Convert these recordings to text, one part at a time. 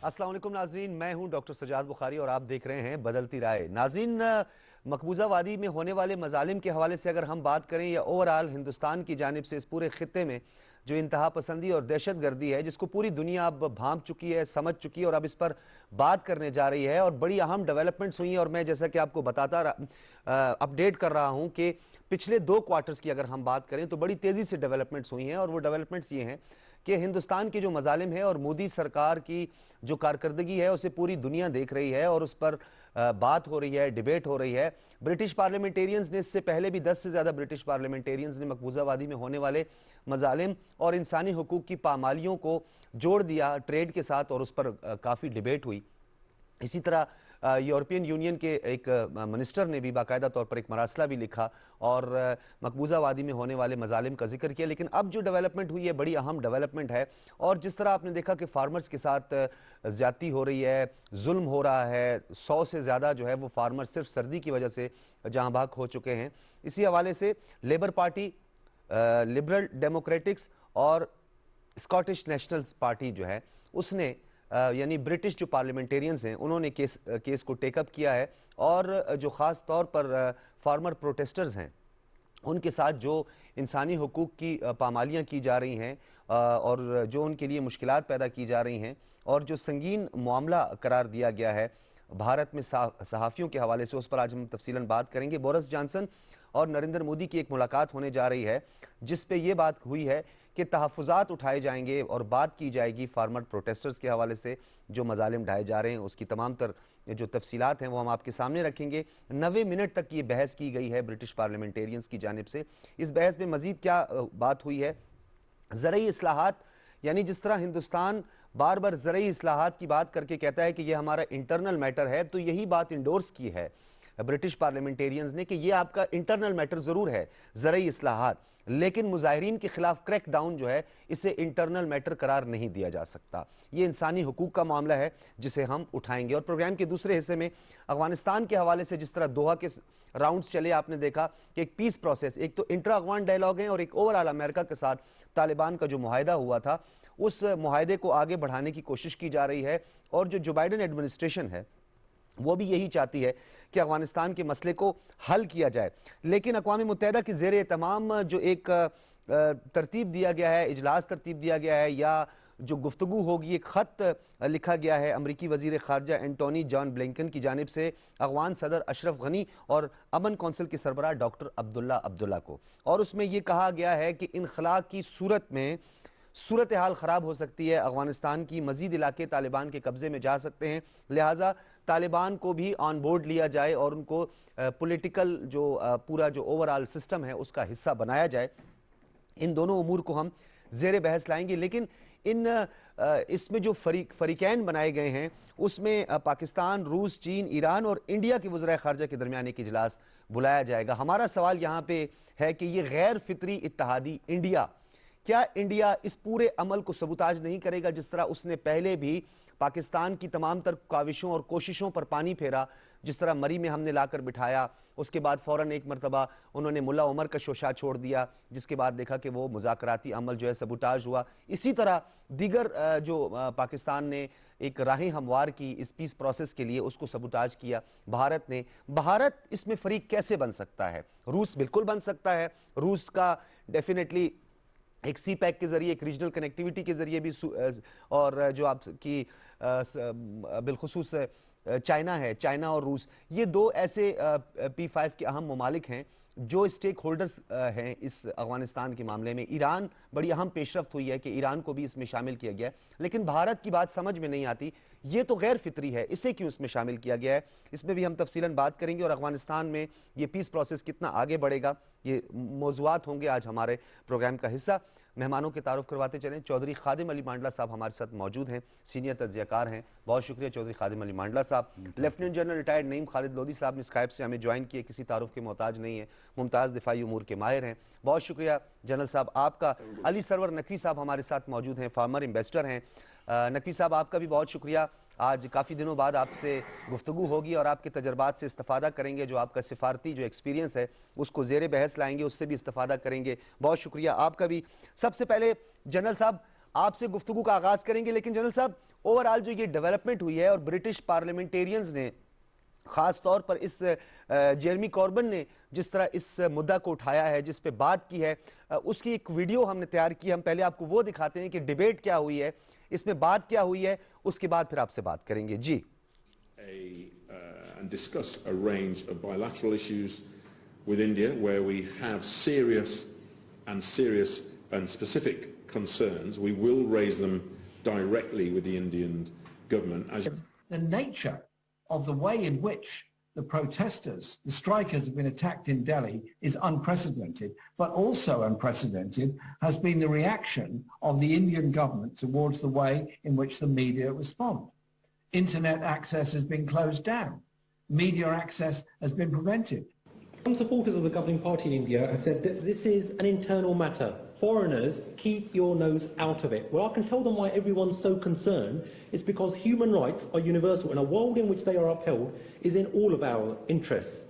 अस्सलाम वालेकुम नाज़रीन, मैं हूं डॉक्टर सजाद बुखारी और आप देख रहे हैं बदलती राय। नाज़रीन, मकबूजा वादी में होने वाले मजालिम के हवाले से अगर हम बात करें या ओवरऑल हिंदुस्तान की जानिब से इस पूरे खित्ते में जो इंतहा पसंदी और दहशत गर्दी है जिसको पूरी दुनिया अब भांप चुकी है, समझ चुकी है और अब इस पर बात करने जा रही है और बड़ी अहम डेवलपमेंट्स हुई हैं। और मैं जैसा कि आपको अपडेट कर रहा हूं कि पिछले 2 क्वार्टर्स की अगर हम बात करें तो बड़ी तेज़ी से डेवलपमेंट्स हुई हैं और वो डेवलपमेंट्स ये हैं कि हिंदुस्तान की जो मजालिम है और मोदी सरकार की जो कारकर्दगी है उसे पूरी दुनिया देख रही है और उस पर बात हो रही है, डिबेट हो रही है। ब्रिटिश पार्लियामेंटेरियंस ने, इससे पहले भी 10 से ज़्यादा ब्रिटिश पार्लियामेंटेरियंस ने मकबूजा वादी में होने वाले मजालिम और इंसानी हुकूक की पामालियों को जोड़ दिया ट्रेड के साथ और उस पर काफ़ी डिबेट हुई। इसी तरह यूरोपियन यूनियन के एक मिनिस्टर ने भी बाकायदा तौर पर एक मरासला भी लिखा और मकबूजा वादी में होने वाले मजालिम का जिक्र किया। लेकिन अब जो डेवलपमेंट हुई है बड़ी अहम डेवलपमेंट है और जिस तरह आपने देखा कि फार्मर्स के साथ ज्यादती हो रही है, जुल्म हो रहा है, 100 से ज़्यादा जो है वो फार्मर सिर्फ सर्दी की वजह से जहाँ भाग हो चुके हैं। इसी हवाले से लेबर पार्टी, लिबरल डेमोक्रेटिक्स और स्कॉटिश नेशनल्स पार्टी जो है उसने यानी ब्रिटिश जो पार्लियामेंटेरियंस हैं उन्होंने केस को टेकअप किया है और जो ख़ास तौर पर फार्मर प्रोटेस्टर्स हैं उनके साथ जो इंसानी हुकूक की पामालियाँ की जा रही हैं और जो उनके लिए मुश्किलात पैदा की जा रही हैं और जो संगीन मामला करार दिया गया है भारत में सहाफ़ियों के हवाले से, उस पर आज हम तफसीलन बात करेंगे। बोरिस जॉनसन और नरेंद्र मोदी की एक मुलाकात होने जा रही है जिस पे ये बात हुई है कि तहफ़्फ़ुज़ात उठाए जाएंगे और बात की जाएगी फार्मर प्रोटेस्टर्स के हवाले से जो मजालिम ढाए जा रहे हैं। उसकी तमाम तर जो तफसीलात हैं वो हम आपके सामने रखेंगे। 90 मिनट तक ये बहस की गई है ब्रिटिश पार्लियामेंटेरियंस की जानिब से। इस बहस में मज़ीद क्या बात हुई है, ज़रूरी इस्लाहात, यानी जिस तरह हिंदुस्तान बार बार ज़रूरी इस्लाहात की बात करके कहता है कि यह हमारा इंटरनल मैटर है, तो यही बात इंडोर्स की है ब्रिटिश पार्लियामेंटेरियंस ने कि यह आपका इंटरनल मैटर ज़रूर है ज़रूरी इस्लाहात, लेकिन मुजाहिरीन के खिलाफ क्रैक डाउन जो है इसे इंटरनल मैटर करार नहीं दिया जा सकता। ये इंसानी हुकूक का मामला है जिसे हम उठाएंगे। और प्रोग्राम के दूसरे हिस्से में अफगानिस्तान के हवाले से जिस तरह दोहा के राउंड्स चले, आपने देखा कि एक पीस प्रोसेस, एक तो इंट्रा अफगान डायलॉग है और एक ओवरऑल अमेरिका के साथ तालिबान का जो मुआहिदा हुआ था उस मुआहिदे को आगे बढ़ाने की कोशिश की जा रही है। और जो बाइडेन एडमिनिस्ट्रेशन है वो भी यही चाहती है कि अफगानिस्तान के मसले को हल किया जाए। लेकिन अक़वाम मुत्तहिदा की ज़ेर तमाम जो एक तरतीब दिया गया है, इजलास तरतीब दिया गया है या जो गुफ्तगू होगी, एक ख़त लिखा गया है अमरीकी वज़ीर ख़ारजा एंटोनी जॉन ब्लिंकन की जानिब से अफ़गान सदर अशरफ गनी और अमन कौंसिल के सरबराह डॉक्टर अब्दुल्ला को। और उसमें यह कहा गया है कि इनखला की सूरत में सूरत हाल ख़राब हो सकती है, अफ़गानिस्तान की मज़ीद इलाके तालिबान के कब्ज़े में जा सकते हैं, लिहाजा तालिबान को भी ऑन बोर्ड लिया जाए और उनको पॉलिटिकल जो पूरा जो ओवरऑल सिस्टम है उसका हिस्सा बनाया जाए। इन दोनों उमूर को हम ज़ेर बहस लाएंगे। लेकिन इसमें जो फरीकैन बनाए गए हैं उसमें पाकिस्तान, रूस, चीन, ईरान और इंडिया के वज़राए ख़ारजा के दरमियान एक इजलास बुलाया जाएगा। हमारा सवाल यहाँ पे है कि ये गैर फितरी इत्तेहादी इंडिया, क्या इंडिया इस पूरे अमल को सबूताज नहीं करेगा जिस तरह उसने पहले भी पाकिस्तान की तमाम तर काविशों और कोशिशों पर पानी फेरा, जिस तरह मरी में हमने लाकर बिठाया, उसके बाद फ़ौरन एक मरतबा उन्होंने मुल्ला उमर का शोशा छोड़ दिया, जिसके बाद देखा कि वो मुज़ाकराती अमल जो है सबूताज हुआ। इसी तरह दीगर जो पाकिस्तान ने एक राहें हमवार की इस पीस प्रोसेस के लिए, उसको सबूताज किया भारत ने। भारत इसमें फ़रीक कैसे बन सकता है? रूस बिल्कुल बन सकता है। रूस का डेफिनेटली एक सी पैक के जरिए, एक रीजनल कनेक्टिविटी के जरिए भी और जो आपकी बिलखुसूस चाइना है, चाइना और रूस, ये दो ऐसे P5 के अहम ममालिक हैं जो स्टेक होल्डर्स हैं इस अफगानिस्तान के मामले में। ईरान बड़ी अहम पेशरफ्त हुई है कि ईरान को भी इसमें शामिल किया गया है, लेकिन भारत की बात समझ में नहीं आती, ये तो गैर फितरी है, इसे क्यों इसमें शामिल किया गया है? इसमें भी हम तफसीलन बात करेंगे और अफगानिस्तान में ये पीस प्रोसेस कितना आगे बढ़ेगा, ये मौज़ूआत होंगे आज हमारे प्रोग्राम का हिस्सा। मेहमानों के तारुफ करवाते चलें। चौधरी खादिम अली मांडला साहब हमारे साथ मौजूद हैं, सीनियर तज्ज़ियाकार हैं। बहुत शुक्रिया चौधरी खादिम अली मांडला साहब। Lieutenant general retired Naeem Khalid Lodhi साहब ने स्काइप से हमें ज्वाइन किए, किसी तारुफ के मोहताज नहीं है, मुमताज़ दिफाई उमूर के माहिर हैं। बहुत शुक्रिया जनरल साहब आपका। अली सरवर नकवी साहब हमारे साथ मौजूद हैं, फार्मर इन्वेस्टर हैं। नकवी साहब आपका भी बहुत शुक्रिया, आज काफ़ी दिनों बाद आपसे गुफ्तगू होगी और आपके तजर्बात से इस्तेफादा करेंगे, जो आपका सिफारती जो एक्सपीरियंस है उसको ज़ेर बहस लाएंगे, उससे भी इस्तेफादा करेंगे। बहुत शुक्रिया आपका भी। सबसे पहले जनरल साहब आपसे गुफ्तगू का आगाज़ करेंगे, लेकिन जनरल साहब ओवरऑल जो ये डेवलपमेंट हुई है और ब्रिटिश पार्लियामेंटेरियंस ने खास तौर पर इस जेरेमी कॉर्बन ने जिस तरह इस मुद्दा को उठाया है, जिस पे बात की है, उसकी एक वीडियो हमने तैयार की। हम पहले आपको वो दिखाते हैं कि डिबेट क्या हुई है, इसमें बात क्या हुई है, उसके बाद फिर आपसे बात करेंगे जी। And discuss a range of bilateral issues with India where we have serious and specific concerns. We will raise them directly with the Indian government. The nature of the way in which the protesters, the strikers have been attacked in Delhi is unprecedented, but also unprecedented has been the reaction of the Indian government towards the way in which the media respond. Internet access has been closed down. Media access has been prevented. Some supporters of the governing party in India have said that this is an internal matter. Foreigners, keep your nose out of it. Well, I can tell them why everyone's so concerned. It's because human rights are universal, and a world in which they are upheld is in all of our interests.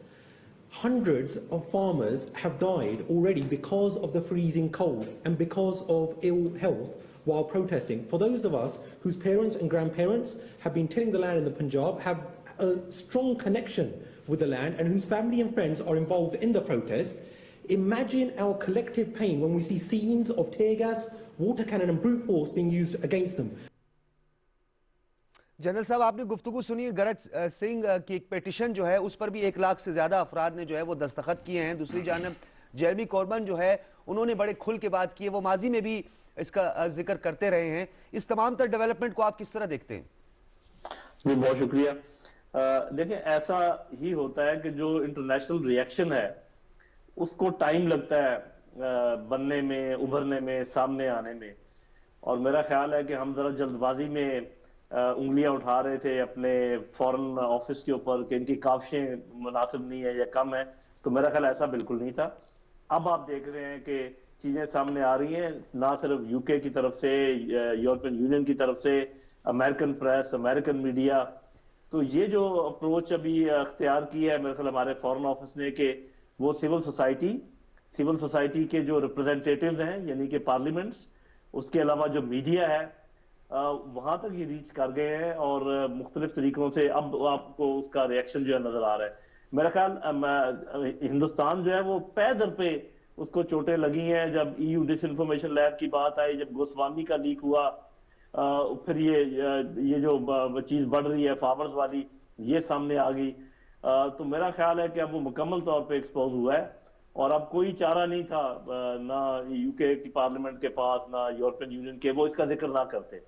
Hundreds of farmers have died already because of the freezing cold and because of ill health while protesting. For those of us whose parents and grandparents have been tilling the land in the Punjab, have a strong connection with the land and whose family and friends are involved in the protests, imagine our collective pain when we see scenes of tear gas, water cannon and brute force being used against them. General साहब, आपने गुफ्तगू सुनी गरज सिंह की एक petition जो है उस पर भी 1 लाख से ज्यादा अफराद ने जो है वो दस्तखत किए हैं। दूसरी जानब जेरेमी कॉर्बन जो है उन्होंने बड़े खुल के बात की है, वो माजी में भी इसका जिक्र करते रहे हैं। इस तमाम तर डेवलपमेंट को आप किस तरह देखते हैं? जी, बहुत शुक्रिया। देखिए, ऐसा ही होता है कि जो इंटरनेशनल रिएक्शन है उसको टाइम लगता है बनने में, उभरने में, सामने आने में। और मेरा ख्याल है कि हम जरा जल्दबाजी में उंगलियां उठा रहे थे अपने फॉरेन ऑफिस के ऊपर कि इनकी काफिशें मुनासिब नहीं है या कम है, तो मेरा ख्याल ऐसा बिल्कुल नहीं था। अब आप देख रहे हैं कि चीजें सामने आ रही हैं, ना सिर्फ यूके की तरफ से, यूरोपियन यूनियन की तरफ से, अमेरिकन प्रेस, अमेरिकन मीडिया। तो ये जो अप्रोच अभी अख्तियार की है मेरे ख्याल हमारे फॉरेन ऑफिस ने, कि वो सिविल सोसाइटी के जो रिप्रेजेंटेटिव्स हैं यानी कि पार्लियामेंट्स, उसके अलावा जो मीडिया है वहां तक ये रीच कर गए हैं और मुख्तलिफ तरीकों से अब आपको उसका रिएक्शन जो है नजर आ रहा है। मेरा ख्याल हिंदुस्तान जो है वो पैदर पे उसको चोटें लगी हैं। जब EU डिसइंफॉर्मेशन लैब की बात आई, जब गोस्वामी का लीक हुआ, फिर ये जो चीज बढ़ रही है फार्मर्स वाली, ये सामने आ गई, तो मेरा ख्याल है कि अब वो मुकम्मल तौर पे एक्सपोज हुआ है और अब कोई चारा नहीं था ना यूके की पार्लियामेंट के पास ना यूरोपियन यूनियन के, वो इसका जिक्र ना करते।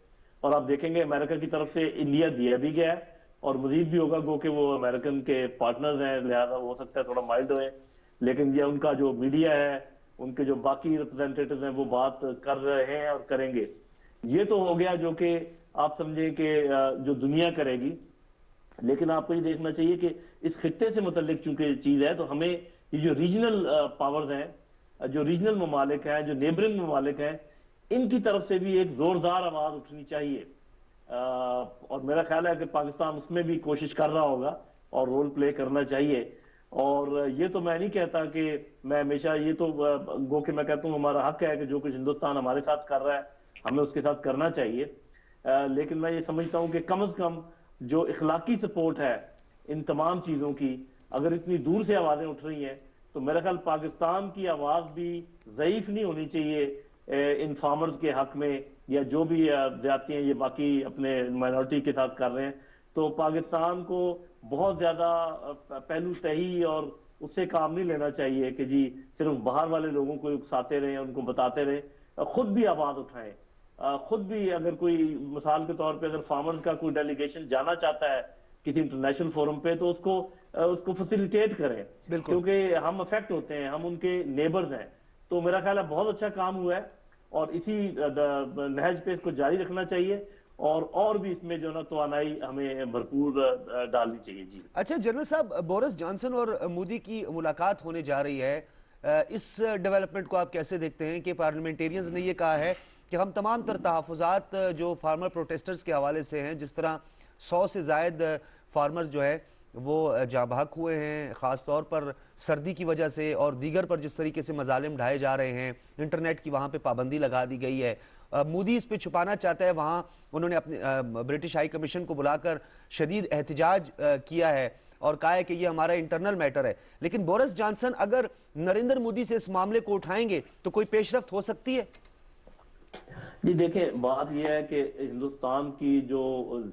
और आप देखेंगे अमेरिका की तरफ से इंडिया दिया भी गया है और मजीद भी होगा, गो कि वो अमेरिकन के पार्टनर्स हैं, लिहाजा हो सकता है थोड़ा माइल्ड हुए, लेकिन ये उनका जो मीडिया है, उनके जो बाकी रिप्रेजेंटेटिव हैं वो बात कर रहे हैं और करेंगे। ये तो हो गया जो कि आप समझे कि जो दुनिया करेगी, लेकिन आपको ये देखना चाहिए कि इस खित्ते से मुतल्लिक चूंकि चीज है, तो हमें ये जो रीजनल पावर्स हैं, जो रीजनल ममालिक हैं, जो नेबरिंग ममालिक हैं, इनकी तरफ से भी एक जोरदार आवाज उठनी चाहिए। और मेरा ख्याल है कि पाकिस्तान उसमें भी कोशिश कर रहा होगा और रोल प्ले करना चाहिए। और ये तो मैं नहीं कहता कि मैं हमेशा, ये तो गो कि मैं कहता हूँ हमारा हक है कि जो कुछ हिंदुस्तान हमारे साथ कर रहा है हमें उसके साथ करना चाहिए, लेकिन मैं ये समझता हूँ कि कम से कम जो इखलाकी सपोर्ट है इन तमाम चीजों की, अगर इतनी दूर से आवाजें उठ रही हैं तो मेरा ख्याल पाकिस्तान की आवाज भी ज़ईफ नहीं होनी चाहिए इन फार्मर्स के हक में, या जो भी ज्यादतियां ये बाकी अपने माइनॉरिटी के साथ कर रहे हैं। तो पाकिस्तान को बहुत ज्यादा पहलू तही और उससे काम नहीं लेना चाहिए कि जी सिर्फ बाहर वाले लोगों को उकसाते रहे, उनको बताते रहे, खुद भी आवाज उठाएं। खुद भी अगर कोई मिसाल के तौर पे अगर फार्मर्स का कोई डेलीगेशन जाना चाहता है किसी इंटरनेशनल फोरम पे, तो उसको फैसिलिटेट करें, क्योंकि हम अफेक्ट होते हैं, हम उनके नेबर्स हैं। तो मेरा ख्याल है बहुत अच्छा काम हुआ है और इसी नहज पे इसको जारी रखना चाहिए और भी इसमें जो ना तवानाई हमें भरपूर डालनी चाहिए। जी अच्छा जनरल साहब, बोरिस जॉनसन और मोदी की मुलाकात होने जा रही है, इस डेवलपमेंट को आप कैसे देखते हैं कि पार्लियामेंटेरियंस ने ये कहा है कि हम तमाम तर तहफ़्फ़ुज़ात जो फार्मर प्रोटेस्टर्स के हवाले से हैं, जिस तरह 100 से ज़ायद फार्मर जो है वो जाँ बहक हुए हैं, ख़ास तौर पर सर्दी की वजह से, और दीगर पर जिस तरीके से मज़ालिम ढाए जा रहे हैं, इंटरनेट की वहाँ पे पाबंदी लगा दी गई है मोदी इस पे छुपाना चाहता है। वहां उन्होंने अपने ब्रिटिश हाई कमीशन को बुलाकर शदीद एहतजाज किया है और कहा है कि ये हमारा इंटरनल मैटर है। लेकिन बोरिस जॉनसन अगर नरेंद्र मोदी से इस मामले को उठाएंगे तो कोई पेशरफ्त हो सकती है? जी देखिए, बात यह है कि हिंदुस्तान की जो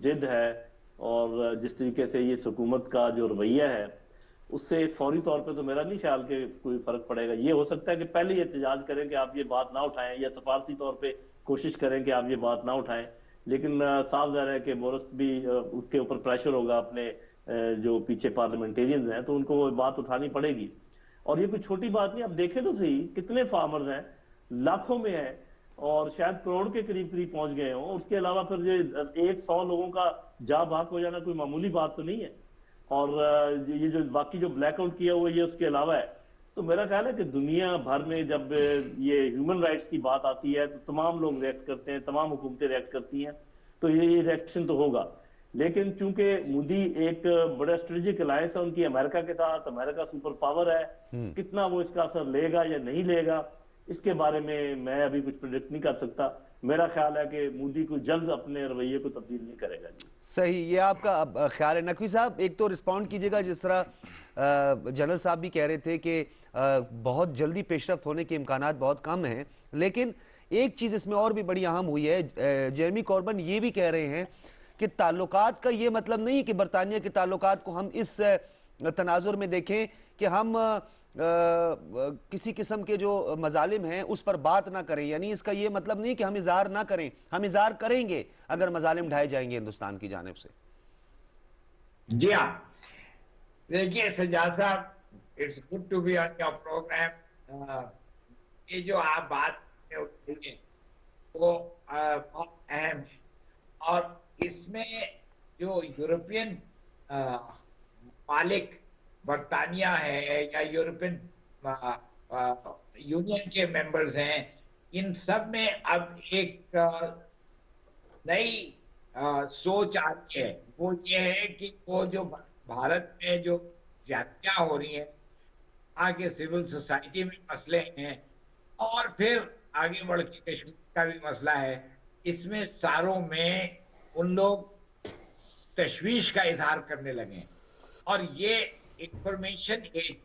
जिद है और जिस तरीके से ये हुकूमत का जो रवैया है, उससे फौरी तौर पे तो मेरा नहीं ख्याल कि कोई फर्क पड़ेगा। ये हो सकता है कि पहले ही एहतजाज करें कि आप ये बात ना उठाएं, या सफारती तौर पे कोशिश करें कि आप ये बात ना उठाएं। लेकिन साफ ज़ाहिर है कि बोरिस भी उसके ऊपर प्रेशर होगा, अपने जो पीछे पार्लियामेंटेरियंस हैं, तो उनको वो बात उठानी पड़ेगी। और ये कोई छोटी बात नहीं, आप देखें तो सही कितने फार्मर्स हैं, लाखों में हैं, और शायद करोड़ के करीब करीब पहुंच गए हों। उसके अलावा फिर ये 100 लोगों का जा भाग हो जाना कोई मामूली बात तो नहीं है। और ये जो बाकी जो ब्लैकआउट किया हुआ ये उसके अलावा है। तो मेरा ख्याल है कि दुनिया भर में जब ये ह्यूमन राइट्स की बात आती है तो तमाम लोग रिएक्ट करते हैं, तमाम हुकूमतें रिएक्ट करती हैं, तो ये रिएक्शन तो होगा। लेकिन चूंकि मोदी एक बड़ा स्ट्रेटेजिक अलायंस है उनकी अमेरिका के साथ, अमेरिका सुपर पावर है, कितना वो इसका असर लेगा या नहीं लेगा, इसके बारे में मैं अभी कुछ प्रेडिक्ट नहीं कर सकता। मेरा ख्याल है कि मोदी को जल्द अपने रवैये को तब्दील नहीं करेगा। सही, ये आपका ख्याल है। नकवी साहब, एक तो रिस्पॉन्ड कीजिएगा, जिस तरह जनरल साहब भी कह रहे थे कि बहुत जल्दी पेशरफ्त होने के इम्कानात बहुत कम हैं, लेकिन एक चीज़ इसमें और भी बड़ी अहम हुई है। जेरेमी कॉर्बन ये भी कह रहे हैं कि ताल्लुकात का ये मतलब नहीं कि बरतानिया के ताल्लुकात को हम इस तनाजुर में देखें कि हम किसी किस्म के जो मजालिम हैं उस पर बात ना करें। यानी इसका ये मतलब नहीं कि हम इजहार ना करें, हम इजहार करेंगे अगर मजालिम ढाए जाएंगे हिंदुस्तान की जानिब से। जी हाँ, देखिए सज्जाद साहब, it's good to be on your programme. ये जो आप बात उठाइए वो बहुत अहम है, और इसमें जो यूरोपियन मालिक बरतानिया है या यूरोपियन यूनियन के मेंबर्स हैं, इन सब में अब एक नई सोच आ रही है। वो ये है कि वो जो भारत में जो ज्यादतियां हो रही हैं, आगे सिविल सोसाइटी में मसले हैं, और फिर आगे बढ़ के कश्मीर का भी मसला है, इसमें सारों में उन लोग तशवीश का इजहार करने लगे। और ये इंफॉर्मेशन एज,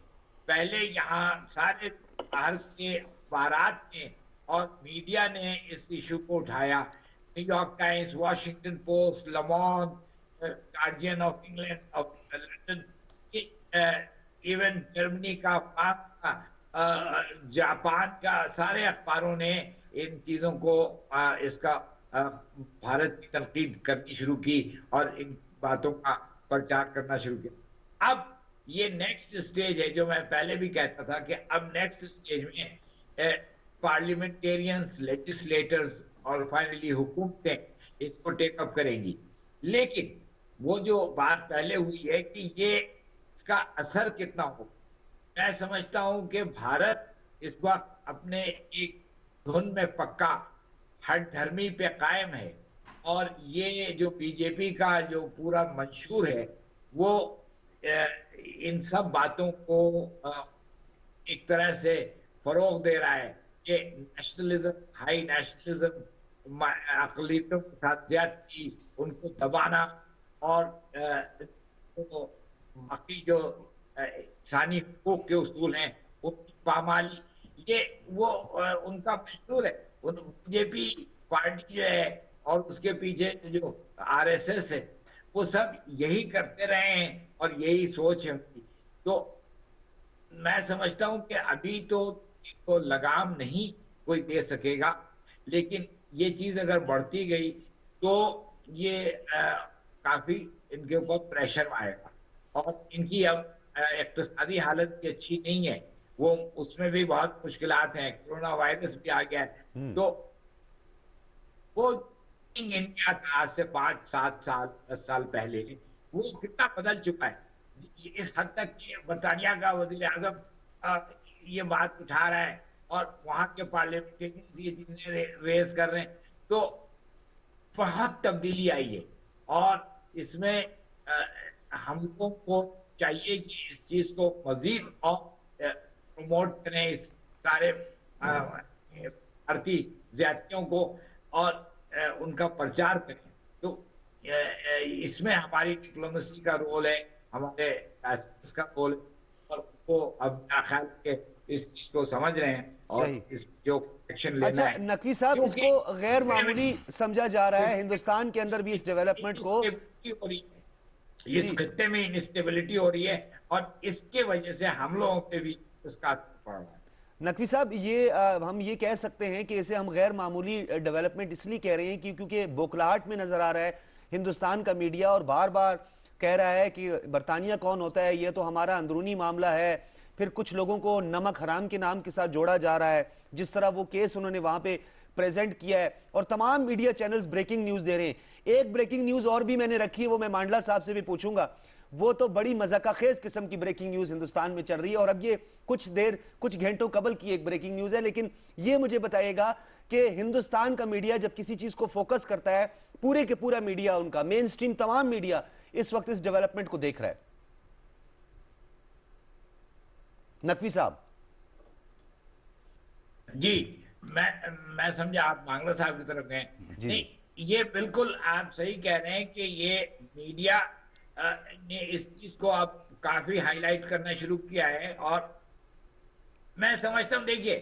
पहले यहाँ सारे भारत के अखबारात ने और मीडिया ने इस इशू को उठाया, New York Times, Washington Post, Le Monde, Guardian of England, of London, even Germany का, फ्रांस का, जापान का, सारे अखबारों ने इन चीजों को इसका भारत की तनकीद करनी शुरू की और इन बातों का प्रचार करना शुरू किया। अब ये नेक्स्ट स्टेज है, जो मैं पहले भी कहता था कि अब नेक्स्ट स्टेज में पार्लियामेंटेरियंस, लेजिस्लेटर्स और फाइनली हुकूमतें इसको टेकअप करेंगी। लेकिन वो जो बात पहले हुई है कि ये इसका असर कितना हो, मैं समझता हूं कि भारत इस वक्त अपने एक धुन में पक्का हर धर्मी पे कायम है, और ये जो बीजेपी का जो पूरा मंशूर है वो इन सब बातों को एक तरह से फरोग दे रहा है कि नेशनलिज्म, हाई नेशनलिज्म, अक़लियतों के साथ ज्यादती, उनको दबाना, और बाकी जो इंसानी हुकूक के उसूल हैं उनकी पामाली, ये वो उनका मंशूर है। बीजेपी पार्टी जो है और उसके पीछे जो आरएसएस है, वो सब यही करते रहे हैं और यही सोच है उनकी। तो मैं समझता हूं कि अभी तो इनको लगाम नहीं कोई दे सकेगा, लेकिन ये चीज अगर बढ़ती गई तो ये काफी इनके ऊपर प्रेशर आएगा, और इनकी अब इक्तिसादी हालत भी अच्छी नहीं है, वो उसमें भी बहुत मुश्किलात हैं, कोरोना वायरस भी आ गया है। तो वो इंडिया था आज से 5, 7 साल, 10 साल पहले, वो कितना बदल चुका है। इस हद तक कि बरतानिया का वजीर आजम ये बात उठा रहा है और वहां के पार्लियामेंटेरियंस ये चीजें रेज कर रहे हैं, तो बहुत तब्दीली आई है। और इसमें हम लोगों को चाहिए कि इस चीज को मजीद और प्रमोट करें, इस सारे भारतीय ज्यादतियों को, और उनका प्रचार करें। तो इसमें हमारी डिप्लोमेसी का रोल है, हमारे एम्बेसडर्स का रोल है, और वो अब मेरा ख्याल के इस चीज को समझ रहे हैं और सही। इस जो एक्शन लेना अच्छा है। नकवी साहब, क्योंकि इसको गैर मामूली समझा जा रहा है हिंदुस्तान के अंदर भी इस डेवलपमेंट को। इंस्टेबिलिटी हो रही है, इस जी खत्ते में इंस्टेबिलिटी हो रही है, और इसके वजह से हम लोगों पे भी इसका असर पड़ रहा है। नकवी साहब, ये हम ये कह सकते हैं कि इसे हम गैर मामूली डेवलपमेंट इसलिए कह रहे हैं कि क्योंकि बौखलाहट में नजर आ रहा है हिंदुस्तान का मीडिया, और बार बार कह रहा है कि बरतानिया कौन होता है, ये तो हमारा अंदरूनी मामला है। फिर कुछ लोगों को नमक हराम के नाम के साथ जोड़ा जा रहा है, जिस तरह वो केस उन्होंने वहां पे प्रेजेंट किया है, और तमाम मीडिया चैनल्स ब्रेकिंग न्यूज दे रहे हैं। एक ब्रेकिंग न्यूज और भी मैंने रखी है, वो मैं मांडला साहब से भी पूछूंगा। वो तो बड़ी मजाकाखेज किस्म की ब्रेकिंग न्यूज हिंदुस्तान में चल रही है, और अब ये कुछ घंटों कबल की एक ब्रेकिंग न्यूज है। लेकिन ये मुझे बताइएगा कि हिंदुस्तान का मीडिया जब किसी चीज को फोकस करता है, पूरे के पूरा मीडिया, उनका मेन स्ट्रीम तमाम मीडिया इस वक्त इस डेवलपमेंट को देख रहा है। नकवी साहब जी, मैं समझा आप मांगला साहब की तरफ गए। जी। नहीं, ये बिल्कुल आप सही कह रहे हैं कि ये मीडिया ने इस चीज को अब काफी हाईलाइट करना शुरू किया है, और मैं समझता हूं, देखिए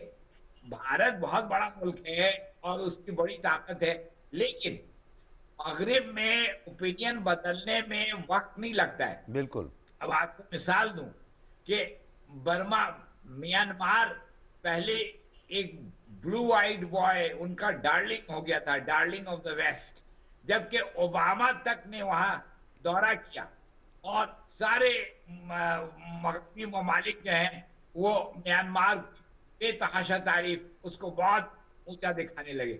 भारत बहुत बड़ा मुल्क है और उसकी बड़ी ताकत है, लेकिन मगरिब में ओपिनियन बदलने में वक्त नहीं लगता है। बिल्कुल। अब आपको मिसाल दूं कि बर्मा, म्यांमार पहले एक ब्लू आइड बॉय उनका डार्लिंग हो गया था, डार्लिंग ऑफ द वेस्ट, जबकि ओबामा तक ने वहां दौरा किया, और सारे मगरबी ममालिक जो हैं वो म्यांमार बेतहाशा तारीफ उसको बहुत ऊंचा दिखाने लगे।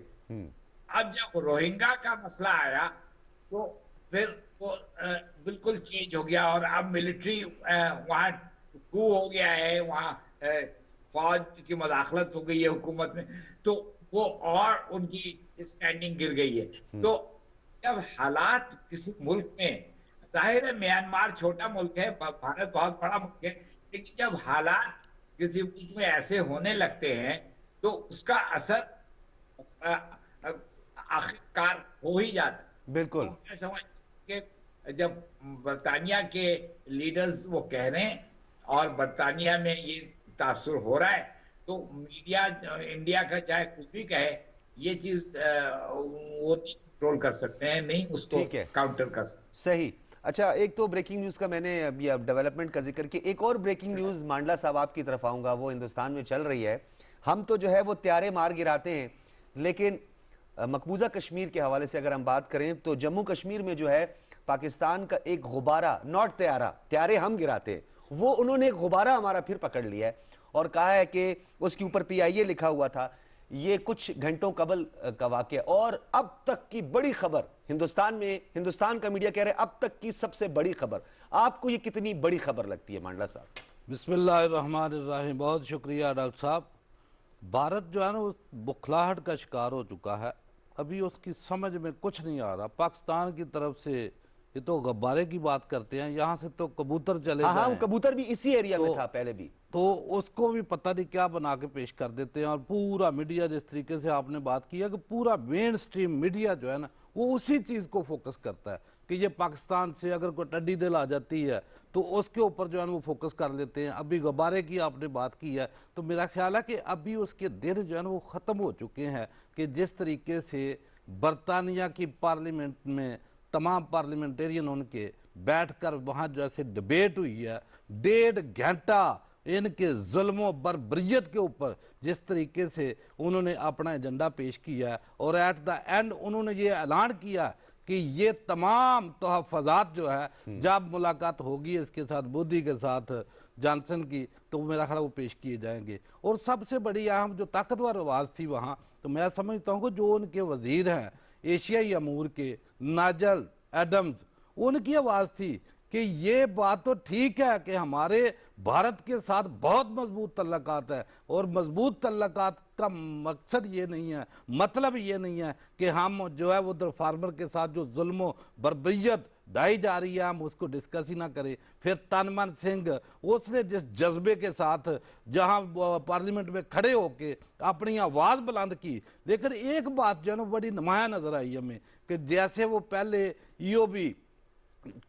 अब जब रोहिंग्या का मसला आया तो फिर वो बिल्कुल चेंज हो गया, और अब मिलिट्री वहां कू हो गया है, वहां फौज की मदाखलत हो गई है हुकूमत में, तो वो और उनकी स्टैंडिंग गिर गई है। तो जब हालात किसी मुल्क में, जाहिर है म्यांमार छोटा मुल्क है, भारत बहुत बड़ा मुल्क है, लेकिन जब हालात किसी मुल्क में ऐसे होने लगते हैं तो उसका असर आखिरकार हो ही जाता है। बिल्कुल। तो मैं समझता हूं कि जब बरतानिया के लीडर्स वो कह रहे हैं और बरतानिया में ये तासुर हो रहा है, तो मीडिया इंडिया का चाहे कुछ भी कहे, ये चीज वो नहीं कंट्रोल कर सकते हैं, नहीं उसको काउंटर कर सकते। सही। अच्छा, एक तो ब्रेकिंग न्यूज का मैंने अभी अब डेवलपमेंट का जिक्र किया, एक और ब्रेकिंग न्यूज मांडला साहब आपकी तरफ आऊंगा, वो हिंदुस्तान में चल रही है। हम तो जो है वो त्यारे मार गिराते हैं, लेकिन मकबूजा कश्मीर के हवाले से अगर हम बात करें तो जम्मू कश्मीर में जो है पाकिस्तान का एक गुब्बारा, नॉट त्यारा, त्यारे हम गिराते हैं, वो उन्होंने एक गुब्बारा हमारा फिर पकड़ लिया है और कहा है कि उसके ऊपर PIA लिखा हुआ था। ये कुछ घंटों कबल का वाकया, और अब तक की बड़ी खबर हिंदुस्तान में, हिंदुस्तान का मीडिया कह रहे हैं अब तक की सबसे बड़ी खबर। आपको ये कितनी बड़ी खबर लगती है मांडला साहब? बिस्मिल्लाहिर्रहमानिर्रहीम। बहुत शुक्रिया डॉक्टर साहब। भारत जो है ना उस बुखलाहट का शिकार हो चुका है, अभी उसकी समझ में कुछ नहीं आ रहा। पाकिस्तान की तरफ से ये तो गुब्बारे की बात करते हैं, यहाँ से तो कबूतर चले हाँ, कबूतर भी इसी एरिया में था पहले भी, तो उसको भी पता नहीं क्या बना के पेश कर देते हैं। और पूरा मीडिया, जिस तरीके से आपने बात की है कि पूरा मेन स्ट्रीम मीडिया जो है ना वो उसी चीज़ को फोकस करता है कि ये पाकिस्तान से अगर कोई टड्डी दिल आ जाती है तो उसके ऊपर जो है वो फोकस कर लेते हैं। अभी गुब्बारे की आपने बात की है, तो मेरा ख्याल है कि अभी उसके दिन जो है ना वो ख़त्म हो चुके हैं कि जिस तरीके से बरतानिया की पार्लियामेंट में तमाम पार्लियामेंटेरियन उनके बैठकर वहाँ जैसे डिबेट हुई है, 1.5 घंटा इनके जुल्मों बर्बरियत के ऊपर जिस तरीके से उन्होंने अपना एजेंडा पेश किया है, और एट द एंड उन्होंने ये ऐलान किया कि ये तमाम तहफ़्फ़ुज़ात जो है जब मुलाकात होगी इसके साथ, मोदी के साथ, जॉनसन की, तो मेरा ख्याल वो पेश किए जाएंगे। और सबसे बड़ी अहम जो ताकतवर आवाज़ थी वहाँ, तो मैं समझता हूँ कि जो उनके वज़ीर हैं एशियाई अमूर के, नाइजल एडम्स, उनकी आवाज़ थी कि ये बात तो ठीक है कि हमारे भारत के साथ बहुत मजबूत तल्लुकात है, और मजबूत तल्लुकात का मकसद ये नहीं है, मतलब ये नहीं है कि हम जो है वो फार्मर के साथ जो जुल्म बर्बरियत ढाई जा रही है, हम उसको डिस्कस ही ना करें। फिर तनमन सिंह, उसने जिस जज्बे के साथ जहां पार्लियामेंट में खड़े होके अपनी आवाज बुलंद की, लेकिन एक बात जो है ना बड़ी नुमाया नजर आई हमें कि जैसे वो पहले ईओबी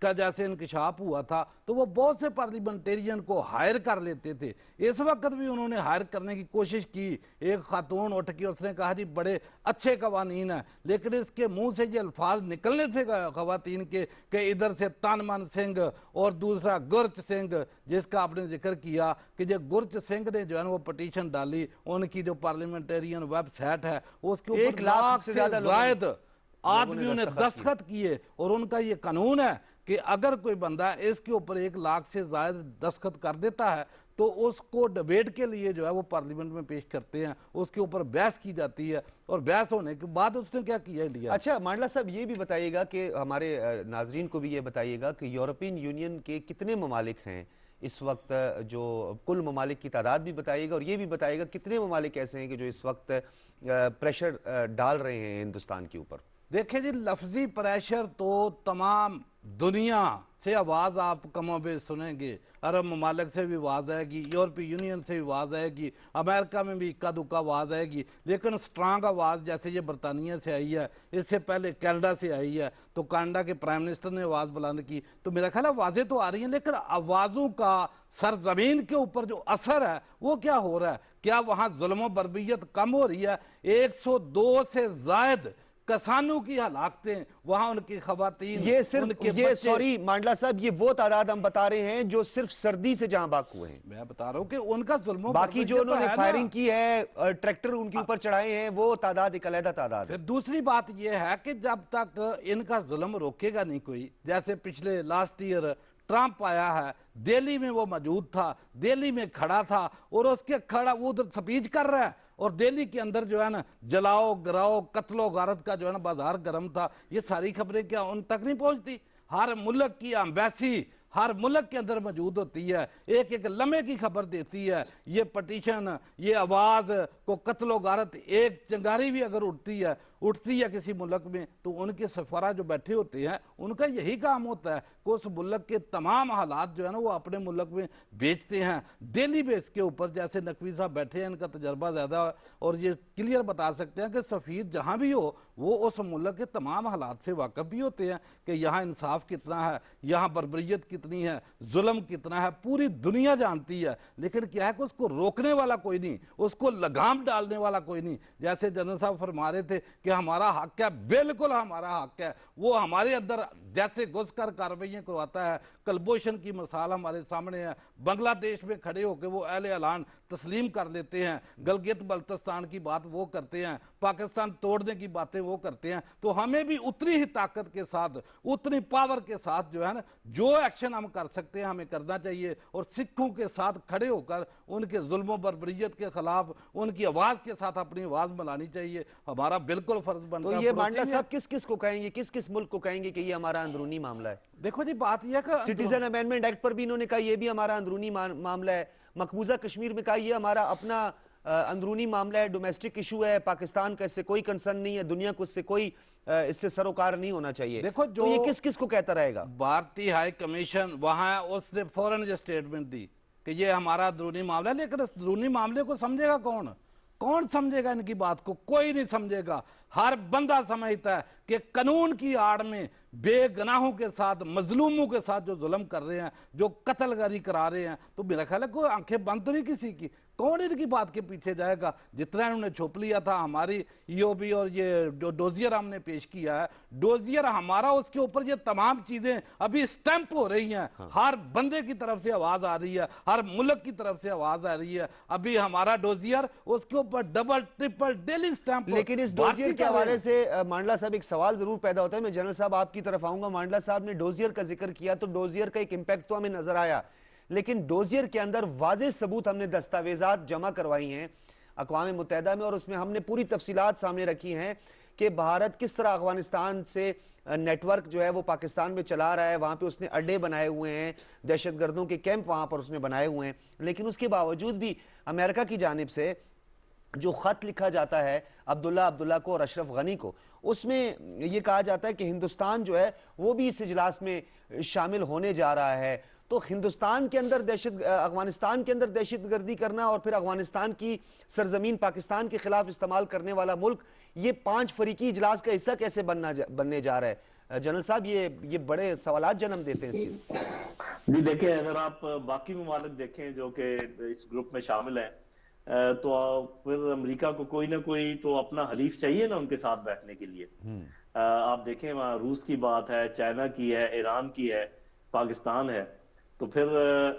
का जैसे इंकशाफ हुआ था तो वो बहुत से पार्लियामेंटेरियन को हायर कर लेते थे। इस वक्त भी उन्होंने हायर करने की कोशिश की। एक खातून उठ के उसने कहा जी बड़े अच्छे कवानीन हैं, लेकिन इसके मुंह से ये अल्फाज निकलने से खवातीन के कि इधर से तनमन सिंह और दूसरा गुरच सिंह, जिसका आपने जिक्र किया कि जो गुरच सिंह ने जो है वो पटिशन डाली, उनकी जो पार्लियामेंटेरियन वेबसाइट है उसके ऊपर 1 लाख से ज्यादा जायद आदमियों ने दस्तखत किए, और उनका ये कानून है कि अगर कोई बंदा इसके ऊपर 1 लाख से ज्यादा दस्तखत कर देता है तो उसको डिबेट के लिए जो है वो पार्लियामेंट में पेश करते हैं, उसके ऊपर बहस की जाती है, और बहस होने के बाद उसने क्या किया इंडिया। अच्छा मांडला साहब, ये भी बताइएगा कि हमारे नाजरीन को भी ये बताइएगा कि यूरोपियन यूनियन के कितने ममालिक हैं इस वक्त, जो कुल ममालिक की तादाद भी बताइएगा, और ये भी बताइएगा कितने ममालिक ऐसे हैं कि जो इस वक्त प्रेशर डाल रहे हैं हिंदुस्तान के ऊपर। देखिए जी, लफ्जी प्रेशर तो तमाम दुनिया से आवाज़ आप कमोबेश सुनेंगे। अरब ममालिक से भी आवाज़ आएगी, यूरोपीय यूनियन से भी आवाज़ आएगी, अमेरिका में भी इक्का दुक्का आवाज़ आएगी, लेकिन स्ट्रांग आवाज़ जैसे ये बरतानिया से आई है, इससे पहले कनाडा से आई है, तो कनाडा के प्राइम मिनिस्टर ने आवाज़ बुलंद की, तो मेरा ख्याल है आवाज़ें तो आ रही हैं, लेकिन आवाज़ों का सरजमीन के ऊपर जो असर है वो क्या हो रहा है? क्या वहाँ जुल्म बरबियत कम हो रही है? 102 से जायद किसानों की हलाकतें, वहां उनकी खवातीन, ये सिर्फ ये सॉरी मांडला साहब, ये वो तादाद हम बता रहे हैं जो सिर्फ सर्दी से जहां बाक हुए हैं। मैं बता रहा हूं कि उनका जुल्म, बाकी जो उन्होंने फायरिंग की है, ट्रैक्टर उनके ऊपर चढ़ाए हैं, वो तादाद एक अलग तादाद है। फिर दूसरी बात यह है कि जब तक इनका जुल्म रोकेगा नहीं कोई, जैसे पिछले लास्ट ईयर ट्रंप आया है, दिल्ली में वो मौजूद था, दिल्ली में खड़ा था, और उसके खड़ा वो उधर स्पीच कर रहा है, और दिल्ली के अंदर जो है ना जलाओ गिराओ कत्लो गारत का जो है ना बाजार गर्म था। ये सारी खबरें क्या उन तक नहीं पहुंचती? हर मुल्क की एम्बेसी हर मुल्क के अंदर मौजूद होती है, एक एक लम्हे की खबर देती है। ये पटिशन, ये आवाज़ को कत्लो गारत, एक चिंगारी भी अगर उठती है किसी मुल्क में, तो उनके सफारा जो बैठे होते हैं उनका यही काम होता है कि उस मुल्क के तमाम हालात जो है ना वो अपने मुल्क में बेचते हैं डेली बेस के ऊपर। जैसे नकवी साहब बैठे हैं, इनका तजर्बा ज़्यादा, और ये क्लियर बता सकते हैं कि सफ़ीर जहाँ भी हो वो उस मुल्क के तमाम हालात से वाकफ़ भी होते हैं कि यहाँ इंसाफ कितना है, यहाँ बर्बरियत कितनी है, जुल्म कितना है, पूरी दुनिया जानती है। लेकिन क्या है कि उसको रोकने वाला कोई नहीं, उसको लगाम डालने वाला कोई नहीं। जैसे जनरल साहब फरमा रहे थे कि हमारा हक है, बिल्कुल हमारा हक है, वो हमारे अंदर जैसे घुसकर कार्रवाइयाँ करवाता है। कलभूषण की मिसाल हमारे सामने है, बांग्लादेश में खड़े होकर वो अहले ऐलान तस्लीम कर लेते हैं, गलगित बल्तिस्तान की बात वो करते हैं, पाकिस्तान तोड़ने की बातें वो करते हैं। तो हमें भी उतनी ही ताकत के साथ, उतनी पावर के साथ जो है ना, जो एक्शन हम कर सकते हैं हमें करना चाहिए, और सिखों के साथ खड़े होकर उनके जुल्म बर्बरियत के खिलाफ उनकी आवाज़ के साथ अपनी आवाज़ बनानी चाहिए। हमारा बिल्कुल फर्ज बनता है। तो ये मांडला साहब किस किस को कहेंगे, किस किस मुल्क को कहेंगे कि ये हमारा अंदरूनी मामला है? देखो जी, बात यह कि सिटीजन अमेंडमेंट एक्ट पर भी इन्होंने कहा ये भी हमारा अंदरूनी मामला है, मकबूजा कश्मीर में कहा ये हमारा अपना अंदरूनी मामला है, डोमेस्टिक इशू है, पाकिस्तान का इससे कोई कंसर्न नहीं है, दुनिया को इससे कोई इससे सरोकार नहीं होना चाहिए। देखो तो ये किस किस को कहता रहेगा? भारतीय हाई कमीशन वहां उसने फौरन जो स्टेटमेंट दी कि ये हमारा अंदरूनी मामला है, लेकिन इस अंदरूनी मामले को समझेगा कौन? कौन समझेगा इनकी बात को? कोई नहीं समझेगा। हर बंदा समझता है कि कानून की आड़ में बेगुनाहों के साथ, मजलूमों के साथ जो जुल्म कर रहे हैं, जो कत्लगारी करा रहे हैं, तो मेरा ख्याल है कोई आंखें बंद तो नहीं किसी की। कौन इनकी बात के पीछे जाएगा? जितना इन्होंने छुप लिया था, हमारी ईओबी और ये जो डोजियर हमने पेश किया है, डोजियर हमारा, उसके ऊपर ये तमाम चीजें अभी स्टैंप हो रही हैं। हाँ। हर बंदे की तरफ से आवाज आ रही है, हर मुल्क की तरफ से आवाज आ रही है। अभी हमारा डोजियर, उसके ऊपर डबल ट्रिपल डेली स्टैंप। लेकिन इस डोजियर के हवाले से मांडला साहब एक सवाल जरूर पैदा होता है। मैं जनरल साहब आपकी तरफ आऊंगा। मांडला साहब ने डोजियर का जिक्र किया तो डोजियर का एक इंपैक्ट तो हमें नजर आया, लेकिन डोजियर के अंदर वाज़ेह सबूत हमने दस्तावेजात जमा करवाई हैं अक़वाम मुत्तहिदा में, और उसमें हमने पूरी तफसीलात सामने रखी हैं कि भारत किस तरह अफगानिस्तान से नेटवर्क जो है वो पाकिस्तान में चला रहा है। वहाँ पे उसने अड्डे बनाए हुए हैं, दहशतगर्दों के कैंप वहाँ पर उसने बनाए हुए हैं। लेकिन उसके बावजूद भी अमेरिका की जानिब से जो ख़त लिखा जाता है अब्दुल्ला को और अशरफ गनी को, उसमें ये कहा जाता है कि हिंदुस्तान जो है वो भी इस इजलास में शामिल होने जा रहा है। तो हिंदुस्तान के अंदर अफगानिस्तान के अंदर दहशतगर्दी करना और फिर अफगानिस्तान की सरजमीन पाकिस्तान के खिलाफ इस्तेमाल करने वाला मुल्क, ये 5 फरीकी इजलास का हिस्सा कैसे बनने जा रहा है? जनरल साहब, ये बड़े सवालात जन्म देते हैं इस चीज। जी देखिए, अगर आप बाकी ममालिक देखें जो कि इस ग्रुप में शामिल हैं, तो फिर अमेरिका को कोई ना कोई तो अपना हलीफ चाहिए ना उनके साथ बैठने के लिए। आप देखें, वहाँ रूस की बात है, चाइना की है, ईरान की है, पाकिस्तान है। तो फिर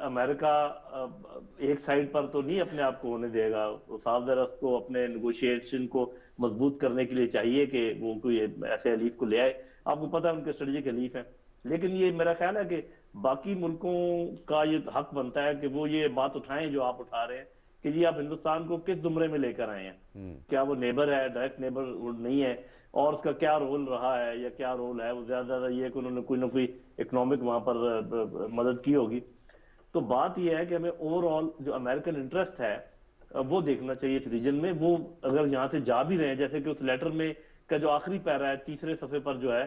अमेरिका एक साइड पर तो नहीं अपने आप को होने देगा। साउदी अरब को अपने नेगोशिएशन को मजबूत करने के लिए चाहिए कि वो कोई ऐसे हलीफ को ले आए। आपको पता है उनके स्ट्रेटेजिक हलीफ है, लेकिन ये मेरा ख्याल है कि बाकी मुल्कों का ये हक बनता है कि वो ये बात उठाएं जो आप उठा रहे हैं कि जी आप हिंदुस्तान को किस जुमरे में लेकर आए हैं। क्या वो नेबर है, डायरेक्ट नेबर नहीं है, और उसका क्या रोल रहा है या क्या रोल है। वो ज्यादा ये कि उन्होंने कोई ना कोई इकोनॉमिक वहां पर मदद की होगी। तो बात यह है कि हमें ओवरऑल जो अमेरिकन इंटरेस्ट है वो देखना चाहिए इस रीजन में। वो अगर यहाँ से जा भी रहे हैं, जैसे कि उस लेटर में का जो आखिरी पैरा है, तीसरे सफे पर जो है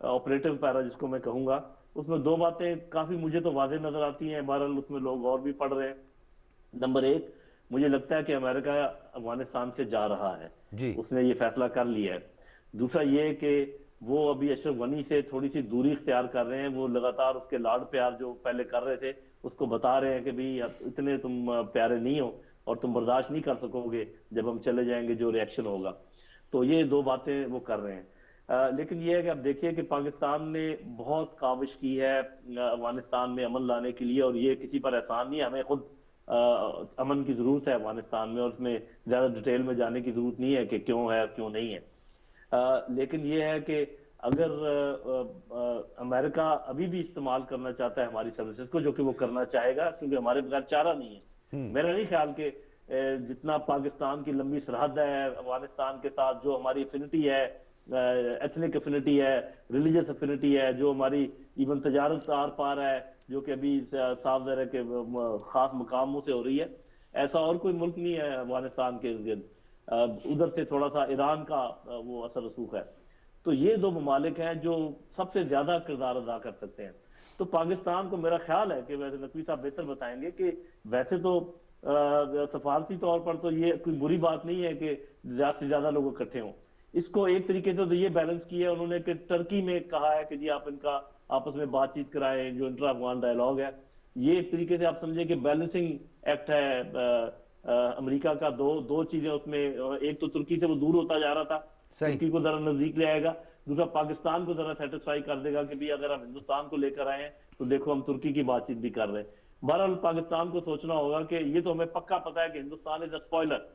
ऑपरेटिव पैरा जिसको मैं कहूंगा, उसमें 2 बातें काफी मुझे तो वाज़ेह नजर आती हैं। बहरहाल उसमें लोग और भी पढ़ रहे हैं। नंबर 1, मुझे लगता है कि अमेरिका अफगानिस्तान से जा रहा है जी। उसने ये फैसला कर लिया है। दूसरा ये कि वो अभी अशरफ गनी से थोड़ी सी दूरी इख्तियार कर रहे हैं। वो लगातार उसके लाड प्यार जो पहले कर रहे थे उसको बता रहे हैं कि भाई इतने तुम प्यारे नहीं हो और तुम बर्दाश्त नहीं कर सकोगे जब हम चले जाएंगे, जो रिएक्शन होगा। तो ये 2 बातें वो कर रहे हैं। लेकिन ये है कि आप देखिए कि पाकिस्तान ने बहुत काविश की है अफगानिस्तान में अमन लाने के लिए, और ये किसी पर एहसान नहीं है। हमें खुद अमन की जरूरत है अफगानिस्तान में, और उसमें ज्यादा डिटेल में जाने की जरूरत नहीं है कि क्यों है और क्यों नहीं है। लेकिन ये है कि अगर अमेरिका अभी भी इस्तेमाल करना चाहता है हमारी सर्विसेज को, जो कि वो करना चाहेगा क्योंकि हमारे बगैर चारा नहीं है। मेरा नहीं ख्याल कि जितना पाकिस्तान की लंबी सरहद है अफगानिस्तान के साथ, जो हमारी एफिनिटी है, एथनिक एफिनिटी है, रिलीजियस एफिनिटी है, जो हमारी इवन तजारत आर पार है, जो कि अभी साफ ज़ाहिर है कि खास मकामों से हो रही है, ऐसा और कोई मुल्क नहीं है अफगानिस्तान के इर्द गिर्द। उधर से थोड़ा सा ईरान का वो असर रसूख है। तो ये 2 ममालिक हैं जो सबसे ज्यादा किरदार अदा कर सकते हैं। तो पाकिस्तान को मेरा ख्याल है कि वैसे नकवी साहब बेहतर बताएंगे कि वैसे तो सफारती तौर पर तो ये कोई बुरी बात नहीं है कि ज्यादा से ज्यादा लोग इकट्ठे हों। इसको एक तरीके से तो ये बैलेंस किया उन्होंने कि टर्की में कहा है कि जी आप इनका आपस में बातचीत कराएं, जो इंटर अफगान डायलॉग है। ये एक तरीके से आप समझे कि बैलेंसिंग एक्ट है अमेरिका का। दो चीजें उसमें, एक तो तुर्की से वो दूर होता जा रहा था, तुर्की को जरा नजदीक ले आएगा। दूसरा पाकिस्तान को जरा सेटिस्फाई कर देगा कि भाई अगर हम हिंदुस्तान को लेकर आए हैं तो देखो हम तुर्की की बातचीत भी कर रहे हैं। बहरहाल पाकिस्तान को सोचना होगा कि ये तो हमें पक्का पता है कि हिंदुस्तान इज अ स्पॉइलर।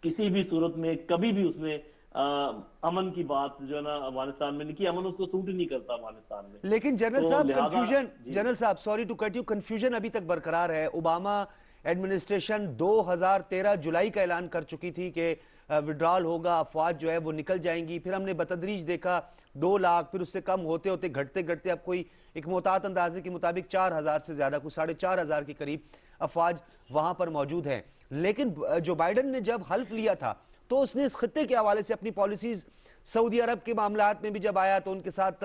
किसी भी सूरत में कभी भी उसने अमन की बात जो है ना अफगानिस्तान में नहीं की। अमन उसको सूट ही नहीं करता अफगानिस्तान में। लेकिन जनरल साहब कंफ्यूजन, जनरल साहब sorry to cut you, confusion अभी तक बरकरार है। ओबामा एडमिनिस्ट्रेशन 2013 जुलाई का ऐलान कर चुकी थी कि विड्रॉल होगा, अफवाज जो है वो निकल जाएंगी। फिर हमने बतदरीज देखा 2 लाख, फिर उससे कम होते होते घटते घटते अब कोई एक मोहतात अंदाजे के मुताबिक 4000 से ज्यादा, कुछ 4500 के करीब अफवाज वहां पर मौजूद हैं। लेकिन जो बाइडन ने जब हल्फ लिया था तो उसने इस खत्ते के हवाले से अपनी पॉलिसीज, सऊदी अरब के मामलात में भी जब आया तो उनके साथ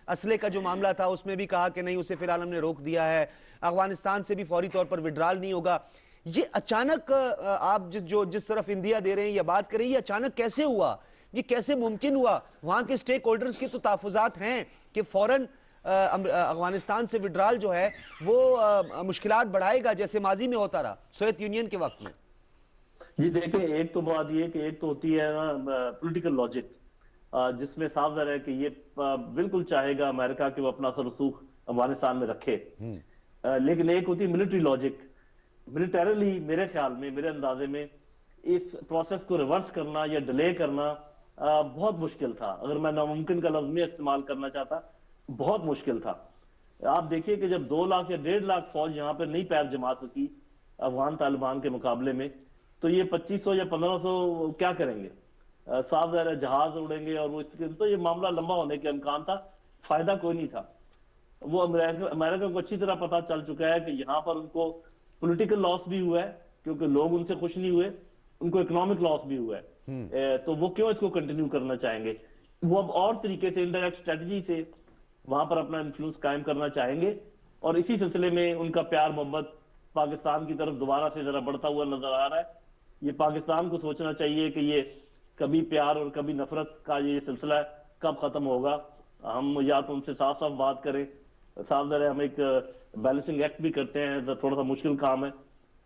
असले का जो मामला था उसमें भी कहा कि नहीं, उसे फिलहाल हमने रोक दिया है। अफगानिस्तान से भी फौरी तौर पर विड्रॉल नहीं होगा। ये अचानक आप जिस तरफ इंडिया दे रहे हैं या बात करें, ये अचानक कैसे हुआ? ये कैसे मुमकिन हुआ? वहां के स्टेक होल्डर्स के तो तहफुजात हैं कि फौरन अफगानिस्तान से विड्रॉल जो है वो मुश्किलात बढ़ाएगा, जैसे माजी में होता रहा सोवियत यूनियन के वक्त में। जी देखिए, एक तो बात ये कि एक तो होती है ना पॉलिटिकल लॉजिक, जिसमें साफ ज़ाहिर है कि ये बिल्कुल चाहेगा अमेरिका कि वो अपना असर रसूख अफगानिस्तान में रखे। लेकिन एक होती है मिलिट्री लॉजिक। मिलिटरीली मेरे ख्याल में, मेरे अंदाजे में इस प्रोसेस को रिवर्स करना या डिले करना बहुत मुश्किल था। अगर मैं नामुमकिन का लफ्ज में इस्तेमाल करना चाहता, बहुत मुश्किल था। आप देखिए कि जब 2 लाख या 1.5 लाख फौज यहाँ पर नहीं पैर जमा सकी अफगान तालिबान के मुकाबले में, तो ये 2500 या 1500 क्या करेंगे? साफ ज़ाहिर है जहाज उड़ेंगे और वो, तो ये मामला लंबा होने के इम्कान था। फायदा कोई नहीं था। वो अमेरिका को अच्छी तरह पता चल चुका है कि यहाँ पर उनको पॉलिटिकल लॉस भी हुआ है क्योंकि लोग उनसे खुश नहीं हुए, उनको इकोनॉमिक लॉस भी हुआ है। तो वो क्यों इसको कंटिन्यू करना चाहेंगे? वो अब और तरीके से इनडायरेक्ट स्ट्रेटजी से वहां पर अपना इन्फ्लुएंस कायम करना चाहेंगे, और इसी सिलसिले में उनका प्यार मोहब्बत पाकिस्तान की तरफ दोबारा से जरा बढ़ता हुआ नजर आ रहा है। ये पाकिस्तान को सोचना चाहिए कि ये कभी प्यार और कभी नफरत का ये सिलसिला कब खत्म होगा। हम या तो उनसे साफ साफ बात करें, साफ जरा हम एक बैलेंसिंग एक्ट भी करते हैं, तो थोड़ा सा मुश्किल काम है,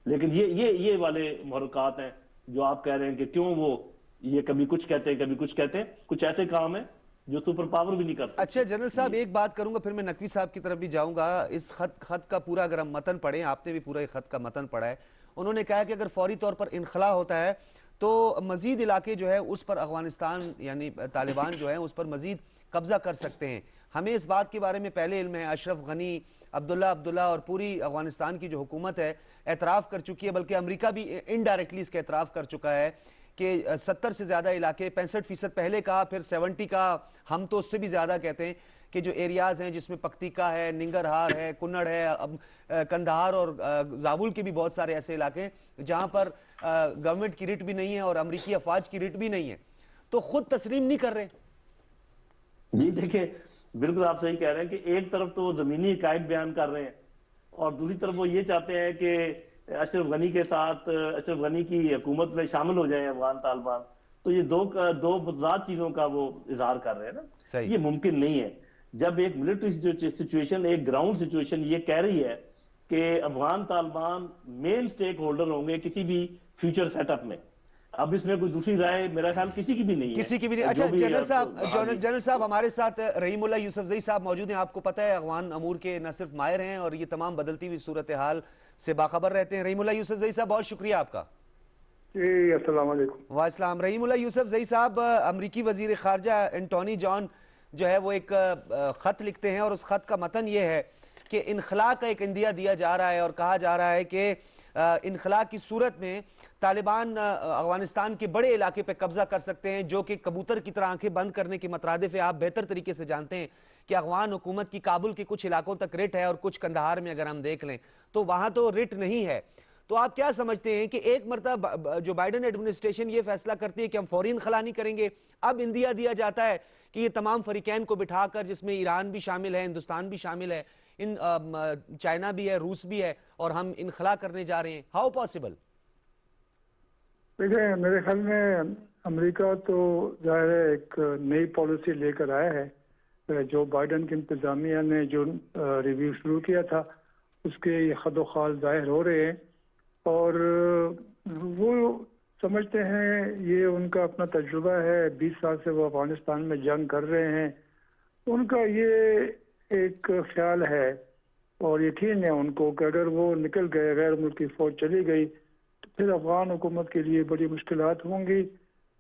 लेकिन ये वाले मुहरकात हैं जो आप कह रहे हैं कि क्यों वो ये कभी कुछ कहते हैं कभी कुछ कहते हैं, कुछ ऐसे काम है जो सुपर पावर भी नहीं कर सकते। अच्छा जनरल साहब, एक बात करूंगा, फिर मैं नकवी साहब की तरफ भी जाऊंगा। इस खत का पूरा अगर हम मतन पढ़ें, आपने भी पूरा खत का मतन पढ़ा है, उन्होंने कहा कि अगर फौरी तौर पर इनखला होता है तो मजीद इलाके जो है उस पर अफगानिस्तान यानी तालिबान जो है उस पर मजीद कब्जा कर सकते हैं। हमें इस बात के बारे में पहले इल्म है, अशरफ गनी, अब्दुल्ला और पूरी अफगानिस्तान की जो हुकूमत है एतराफ़ कर चुकी है, बल्कि अमेरिका भी इनडायरेक्टली इसका एतराफ़ कर चुका है कि 70 से ज़्यादा इलाके, 65% पहले कहा, फिर 70 का, हम तो उससे भी ज़्यादा कहते हैं कि जो एरियाज़ हैं जिसमें पख्तीका है, निंगरहार है, कुन्नड़ है, अब कंधार और जाबुल के भी बहुत सारे ऐसे इलाके हैं जहाँ पर गवर्नमेंट की रिट भी नहीं है और अमरीकी अफवाज की रिट भी नहीं है, तो खुद तस्लीम नहीं कर रहे। जी देखिए, बिल्कुल आप सही कह रहे हैं कि एक तरफ तो वो जमीनी हकायत बयान कर रहे हैं और दूसरी तरफ वो ये चाहते हैं कि अशरफ गनी के साथ अशरफ गनी की हुकूमत में शामिल हो जाए अफगान तालिबान। तो ये दो मुतजाद चीजों का वो इजहार कर रहे हैं ना, ये मुमकिन नहीं है। जब एक मिलिट्री सिचुएशन, एक ग्राउंड सिचुएशन ये कह रही है कि Afghan Taliban main stakeholder होंगे किसी भी फ्यूचर सेटअप में, अब इसमें कोई दूसरी राय मेरा ख्याल किसी की भी नहीं है, किसी की भी नहीं। अच्छा जनरल साहब हमारे साथ रहीमुल्लाह यूसुफजई साहब मौजूद हैं। आपको पता है अफगान अमूर के न सिर्फ माहिर हैं और ये तमाम बदलती हुई सूरत हाल से बाखबर रहते हैं। रहीमुल्लाह यूसुफजई साहब बहुत शुक्रिया आपका। अस्सलाम वालेकुम। वालेकुम। रहीमुल्लाह यूसुफजई साहब, अमरीकी वजीर खारजा एंटोनी जॉन जो है वो एक खत लिखते हैं और उस खत का मतन ये है कि इनखला का एक इंदिया दिया जा रहा है और कहा जा रहा है कि इनखला की सूरत में तालिबान अफगानिस्तान के बड़े इलाके पे कब्जा कर सकते हैं, जो कि कबूतर की तरह आंखें बंद करने के मुतरादिफ है। आप बेहतर तरीके से जानते हैं कि अफगान हुकूमत की काबुल के कुछ इलाकों तक रिट है और कुछ कंधार में अगर हम देख लें तो वहां तो रिट नहीं है। तो आप क्या समझते हैं कि एक मरतबा जो बाइडन एडमिनिस्ट्रेशन ये फैसला करती है कि हम फौरी इनखला नहीं करेंगे, अब इंदिया दिया जाता है कि ये तमाम फरीकैन को बिठाकर, जिसमें ईरान भी शामिल है, हिंदुस्तान भी शामिल है, इन चाइना भी है, रूस भी है, और हम इनखला करने जा रहे हैं, हाउ पॉसिबल? देखिए, मेरे ख्याल में अमेरिका तो जाहिर है एक नई पॉलिसी लेकर आया है। जो बाइडन की इंतजामिया ने जो रिव्यू शुरू किया था उसके ये खदोखाल जाहिर हो रहे हैं और वो समझते हैं, ये उनका अपना तजुर्बा है, 20 साल से वो अफगानिस्तान में जंग कर रहे हैं, उनका ये एक ख्याल है और यकीन है उनको कि अगर वो निकल गए, गैर मुल्की फौज चली गई तो फिर अफगान हुकूमत के लिए बड़ी मुश्किलात होंगी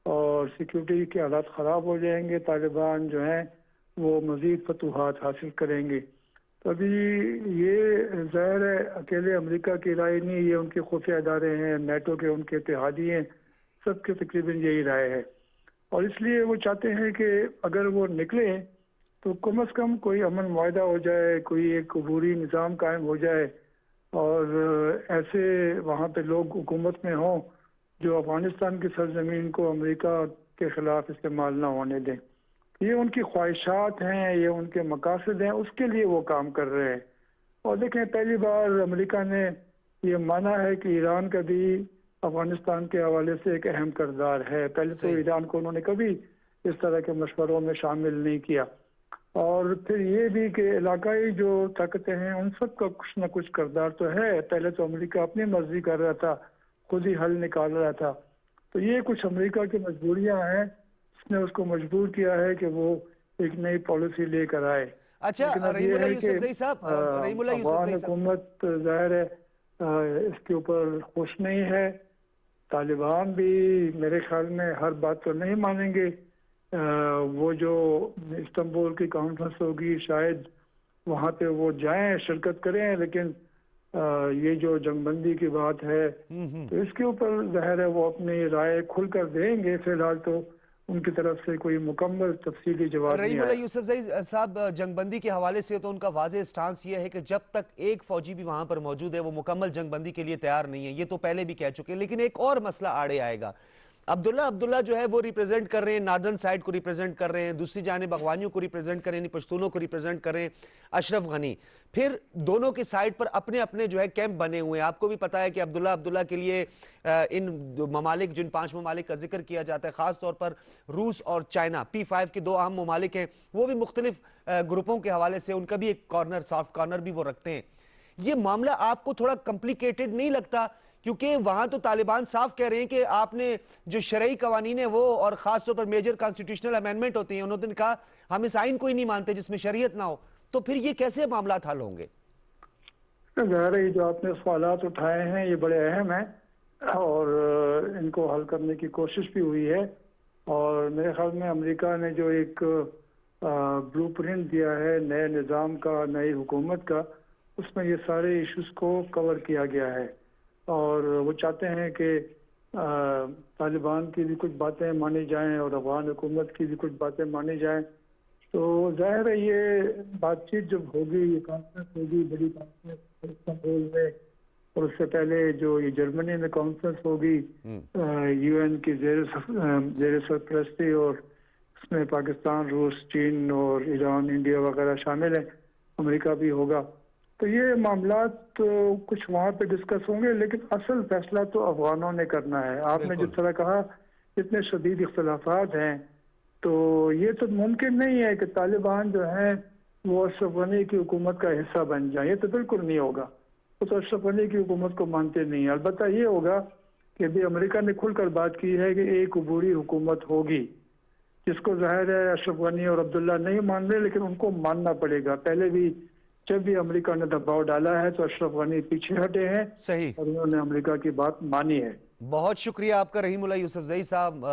और सिक्योरिटी के हालात ख़राब हो जाएंगे, तालिबान जो हैं वो मज़ीद फतूहात हासिल करेंगे। तो अभी ये ज़ाहिर है अकेले अमेरिका की राय नहीं, ये उनके खुफिया इदारे हैं, नेटो के उनके इत्तेहादी हैं, सबके तकरीबन यही राय है और इसलिए वो चाहते हैं कि अगर वो निकले तो कम से कम कोई अमन मुआहदा हो जाए, कोई एक अबूरी निज़ाम कायम हो जाए और ऐसे वहाँ पे लोग हुकूमत में हों जो अफगानिस्तान की सरजमीन को अमेरिका के ख़िलाफ़ इस्तेमाल ना होने दें। ये उनकी ख्वाहिशात हैं, ये उनके मकासद हैं, उसके लिए वो काम कर रहे हैं। और देखें, पहली बार अमेरिका ने ये माना है कि ईरान का भी अफगानिस्तान के हवाले से एक अहम किरदार है। पहले तो ईरान को उन्होंने कभी इस तरह के मशवरों में शामिल नहीं किया और फिर ये भी कि इलाकाई जो ताकतें हैं उन सब का कुछ ना कुछ किरदार तो है। पहले तो अमेरिका अपनी मर्जी कर रहा था, खुद ही हल निकाल रहा था, तो ये कुछ अमेरिका की मजबूरियां हैं, उसने उसको मजबूर किया है कि वो एक नई पॉलिसी लेकर आए। अच्छा, अफगान हुकूमत जाहिर है इसके ऊपर खुश नहीं है, तालिबान भी मेरे ख्याल में हर बात तो नहीं मानेंगे। वो जो इस्तांबुल की कॉन्फ्रेंस होगी शायद वहाँ पे वो जाएं, शिरकत करें, लेकिन ये जो जंगबंदी की बात है तो इसके ऊपर जाहिर है वो अपनी राय खुलकर देंगे। फिलहाल तो उनकी तरफ से कोई मुकम्मल तफसीली जवाब नहीं आया। यूसुफजई साहब, जंगबंदी के हवाले से तो उनका वाज़ेह स्टांस ये है कि जब तक एक फौजी भी वहां पर मौजूद है वो मुकम्मल जंगबंदी के लिए तैयार नहीं है, ये तो पहले भी कह चुके हैं। लेकिन एक और मसला आड़े आएगा अब्दुल्ला अब्दुल्ला जो है वो रिप्रेजेंट कर रहे हैं नॉर्दर्न साइड को रिप्रेजेंट कर रहे हैं, दूसरी जानिब अगवानियों को रिप्रेजेंट कर रहे हैं, पश्तूनों को रिप्रेजेंट कर रहे हैं अशरफ गनी। फिर दोनों की साइड पर अपने अपने जो है कैंप बने हुए हैं। आपको भी पता है कि अब्दुल्ला अब्दुल्ला के लिए इन ममालिक, जिन 5 ममालिक का जिक्र किया जाता है, खास तौर पर रूस और चाइना, P5 के 2 अहम ममालिक हैं, वो भी मुख्तलिफ ग्रुपों के हवाले से उनका भी एक कॉर्नर, सॉफ्ट कॉर्नर भी वो रखते हैं। ये मामला आपको थोड़ा कॉम्प्लिकेटेड नहीं लगता? क्योंकि वहां तो तालिबान साफ कह रहे हैं कि आपने जो शरई कवानीन है वो, और खासतौर पर मेजर कॉन्स्टिट्यूशनल अमेंडमेंट होती है, उन्होंने कहा हम इस आइन को ही नहीं मानते जिसमें शरीयत ना हो। तो फिर ये कैसे मामला हल होंगे? ज़ाहिर है जो आपने सवालात उठाए हैं ये बड़े अहम हैं और इनको हल करने की कोशिश भी हुई है। और मेरे ख्याल में अमेरिका ने जो एक ब्लूप्रिंट दिया है नए निज़ाम का, नई हुकूमत का, उसमें ये सारे इश्यूज को कवर किया गया है। और वो चाहते हैं कि तालिबान की भी कुछ बातें मानी जाएं और अफगान हुकूमत की भी कुछ बातें मानी जाएं। तो जाहिर है ये बातचीत जब होगी, ये कॉन्फ्रेंस होगी, बड़ी कॉन्फ्रेंस इस्तांबुल में, और उससे पहले जो ये जर्मनी में कॉन्फ्रेंस होगी UN की जेर सरपरस्ती, और उसमें पाकिस्तान, रूस, चीन और ईरान, इंडिया वगैरह शामिल है, अमेरिका भी होगा। तो ये मामला तो कुछ वहाँ पे डिस्कस होंगे, लेकिन असल फैसला तो अफगानों ने करना है। आपने जिस तरह कहा इतने शदीद इख्तलाफात हैं, तो ये तो मुमकिन नहीं है कि तालिबान जो है वो अशरफ गनी की हुकूमत का हिस्सा बन जाए। ये तो बिल्कुल नहीं होगा। वो तो अशरफ गनी की हुकूमत को मानते नहीं है। अलबत्ता ये होगा कि अभी अमेरिका ने खुलकर बात की है कि एक अबूरी हुकूमत होगी, जिसको जाहिर है अशरफ गनी और अब्दुल्ला नहीं मान रहे, लेकिन उनको मानना पड़ेगा। पहले भी जब भी अमेरिका ने दबाव डाला है तो अशरफ गनी पीछे हटे हैं, सही, और उन्होंने अमेरिका की बात मानी है। बहुत शुक्रिया आपका रहीमुल्लाह यूसुफजई साहब।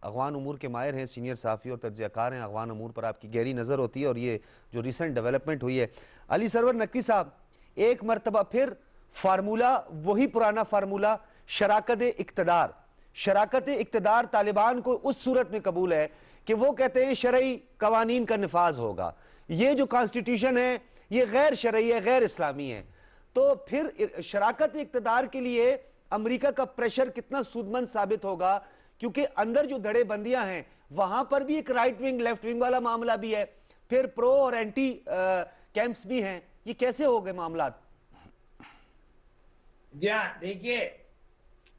अगवान उमूर के माहिर हैं, सीनियर साफ़ी और तज्ज़ियाकार हैं। अगवान उमूर पर आपकी गहरी नज़र होती है और ये जो रिसेंट डेवलपमेंट हुई है। अली सरवर नकवी साहब, एक मरतबा फिर फार्मूला, वही पुराना फार्मूला, शराकत इक़्तिदार। शराकत इक़्तिदार तालिबान को उस सूरत में कबूल है कि वो कहते हैं शरई कवानीन का निफाज होगा, ये जो कॉन्स्टिट्यूशन है ये गैर शरई है, गैर इस्लामी है। तो फिर शराकत इक़्तिदार के लिए अमेरिका का प्रेशर कितना सूदमंद साबित होगा? क्योंकि अंदर जो धड़ेबंदियां हैं वहां पर भी एक राइट विंग लेफ्ट विंग वाला मामला भी है, फिर प्रो और एंटी कैंप्स भी हैं। ये कैसे हो गए मामला? जी हाँ, देखिए,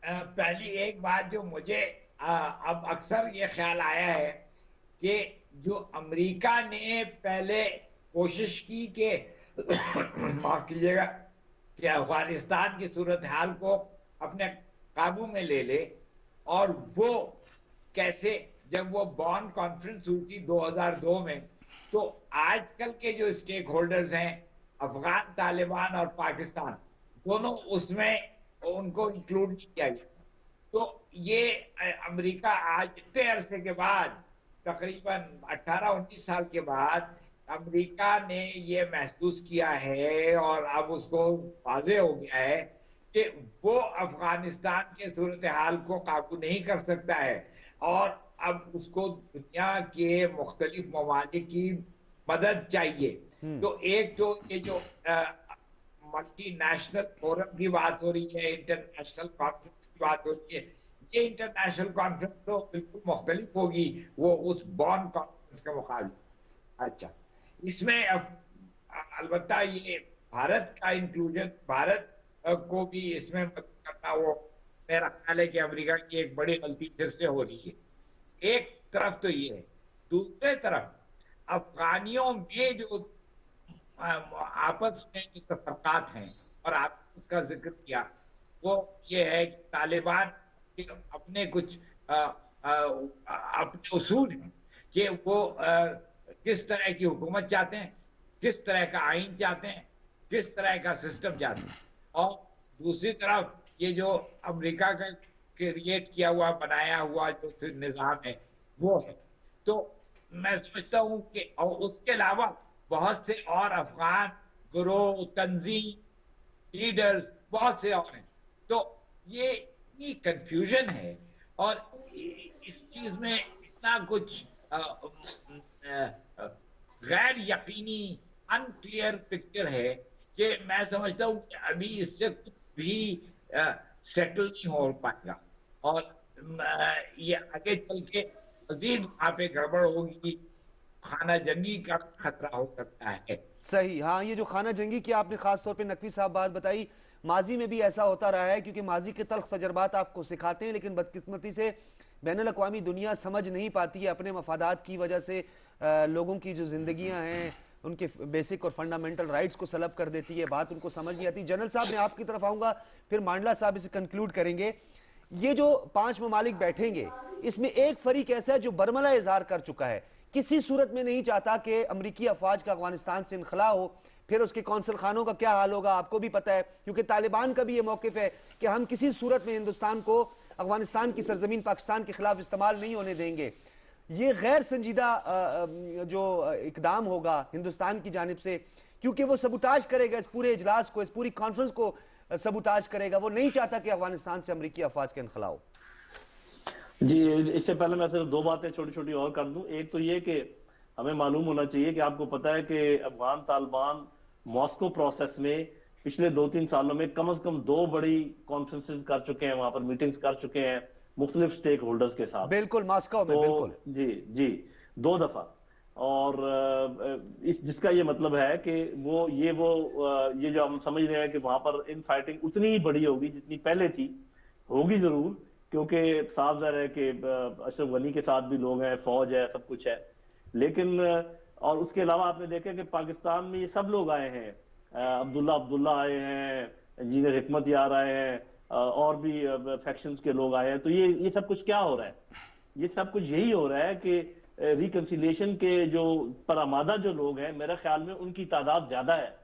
पहली एक बात जो मुझे अब अक्सर ये ख्याल आया है कि जो अमेरिका ने पहले कोशिश की कि माफ कीजिएगा कि अफगानिस्तान की सूरत हाल को अपने काबू में ले ले, और वो कैसे, जब वो बॉन कॉन्फ्रेंस हुई थी 2002 में, तो आजकल के जो स्टेक होल्डर्स हैं, अफगान तालिबान और पाकिस्तान, दोनों उसमें उनको इंक्लूड नहीं किया गया। तो ये अमेरिका आज इतने अरसे के बाद, तकरीबन 18-19 साल के बाद, अमेरिका ने ये महसूस किया है और अब उसको वाज़ेह हो गया है कि वो अफगानिस्तान के सूरत हाल को काबू नहीं कर सकता है, और अब उसको दुनिया के मुख्तलिफ ममालिक की मदद चाहिए। तो एक तो ये जो मल्टीनेशनल फोरम की बात हो रही है, इंटरनेशनल कॉन्फ्रेंस की बात हो रही है, ये इंटरनेशनल कॉन्फ्रेंस तो बिल्कुल मुख्तलिफ होगी वो उस बॉन कॉन्फ्रेंस के मुकाबले। अच्छा, इसमें अलबत्ता ये भारत का इंक्लूजन, भारत को भी इसमें मदद करना, वो मेरा ख्याल है कि अमेरिका की एक बड़ी गलती फिर से हो रही है। एक तरफ तो ये है, दूसरे तरफ अफगानियों में जो आपस में जो तफरकात हैं, और आपने उसका जिक्र किया, वो ये है कि तालिबान के अपने कुछ अपने उसूल हैं कि वो किस तरह की हुकूमत चाहते हैं, किस तरह का आइन चाहते हैं, किस तरह का सिस्टम चाहते हैं, और दूसरी तरफ ये जो अमेरिका का क्रिएट किया हुआ, बनाया हुआ जो फिर निज़ाम है वो है। तो मैं समझता हूँ कि, और उसके अलावा बहुत से और अफगान गिरोह, तंजीम, लीडर्स बहुत से और हैं। तो ये कंफ्यूजन है, और इस चीज में इतना कुछ गैर यकीनी, अनक्लियर पिक्चर है कि मैं समझता हूँ कि अभी इससे कुछ भी सेटल नहीं हो पाएगा। और ये आगे चल के मजीद वहां पे गड़बड़ होगी, खाना जंगी का खतरा हो सकता है। सही, हाँ, ये जो खाना जंगी की आपने खास तौर पे नकवी साहब बात बताई, माजी में भी ऐसा होता रहा है, क्योंकि माजी के तल्ख तजर्बात आपको सिखाते हैं, लेकिन बदकिस्मती से बैनुल अक़वामी दुनिया समझ नहीं पाती है अपने मफादात की वजह से। लोगों की जो जिंदगियां हैं, उनके बेसिक और फंडामेंटल राइट्स को सलब कर देती है, बात उनको समझ नहीं आती। जनरल साहब, मैं आपकी तरफ आऊंगा, फिर मांडला साहब इसे कंक्लूड करेंगे। ये जो 5 ममालिक बैठेंगे, इसमें एक फरीक ऐसा है जो बरमला इजहार कर चुका है, किसी सूरत में नहीं चाहता कि अमरीकी अफवाज का अफगानिस्तान से इनखला हो। फिर उसके कौंसल खानों का क्या हाल होगा आपको भी पता है, क्योंकि तालिबान का भी ये मौकिफ है कि हम किसी सूरत में हिंदुस्तान को अफगानिस्तान की सरजमीन पाकिस्तान के खिलाफ इस्तेमाल नहीं होने देंगे। ये गैर संजीदा जो इकदाम होगा हिंदुस्तान की जानिब से, क्योंकि वो सबुताज करेगा इस पूरे इजलास को, इस पूरी कॉन्फ्रेंस को सबुताज करेगा। वो नहीं चाहता कि अफगानिस्तान से अमरीकी अफवाज का इनखला हो। जी, इससे पहले मैं सिर्फ 2 बातें छोटी छोटी और कर दूं। एक तो ये कि हमें मालूम होना चाहिए कि आपको पता है कि अफगान तालिबान मॉस्को प्रोसेस में पिछले 2-3 सालों में कम से कम 2 बड़ी कॉन्फ्रेंसेस कर चुके हैं, वहां पर मीटिंग्स कर चुके हैं मुख्तलिफ स्टेक होल्डर्स के साथ। बिल्कुल, मॉस्को में, तो बिल्कुल जी जी 2 दफा। और इस जिसका ये मतलब है कि ये जो हम समझ रहे हैं कि वहां पर इन फाइटिंग उतनी ही बड़ी होगी जितनी पहले थी, होगी जरूर, क्योंकि साफ ज़ाहिर है कि अशरफ गनी के साथ भी लोग हैं, फौज है, सब कुछ है। लेकिन और उसके अलावा आपने देखा कि पाकिस्तान में ये सब लोग आए हैं, अब्दुल्ला आए हैं, इंजीनियर हिकमत यार आए हैं, और भी फैक्शंस के लोग आए हैं। तो ये सब कुछ क्या हो रहा है? ये सब कुछ यही हो रहा है कि रिकंसिलिएशन के जो पर आमादा जो लोग हैं, मेरे ख्याल में उनकी तादाद ज्यादा है।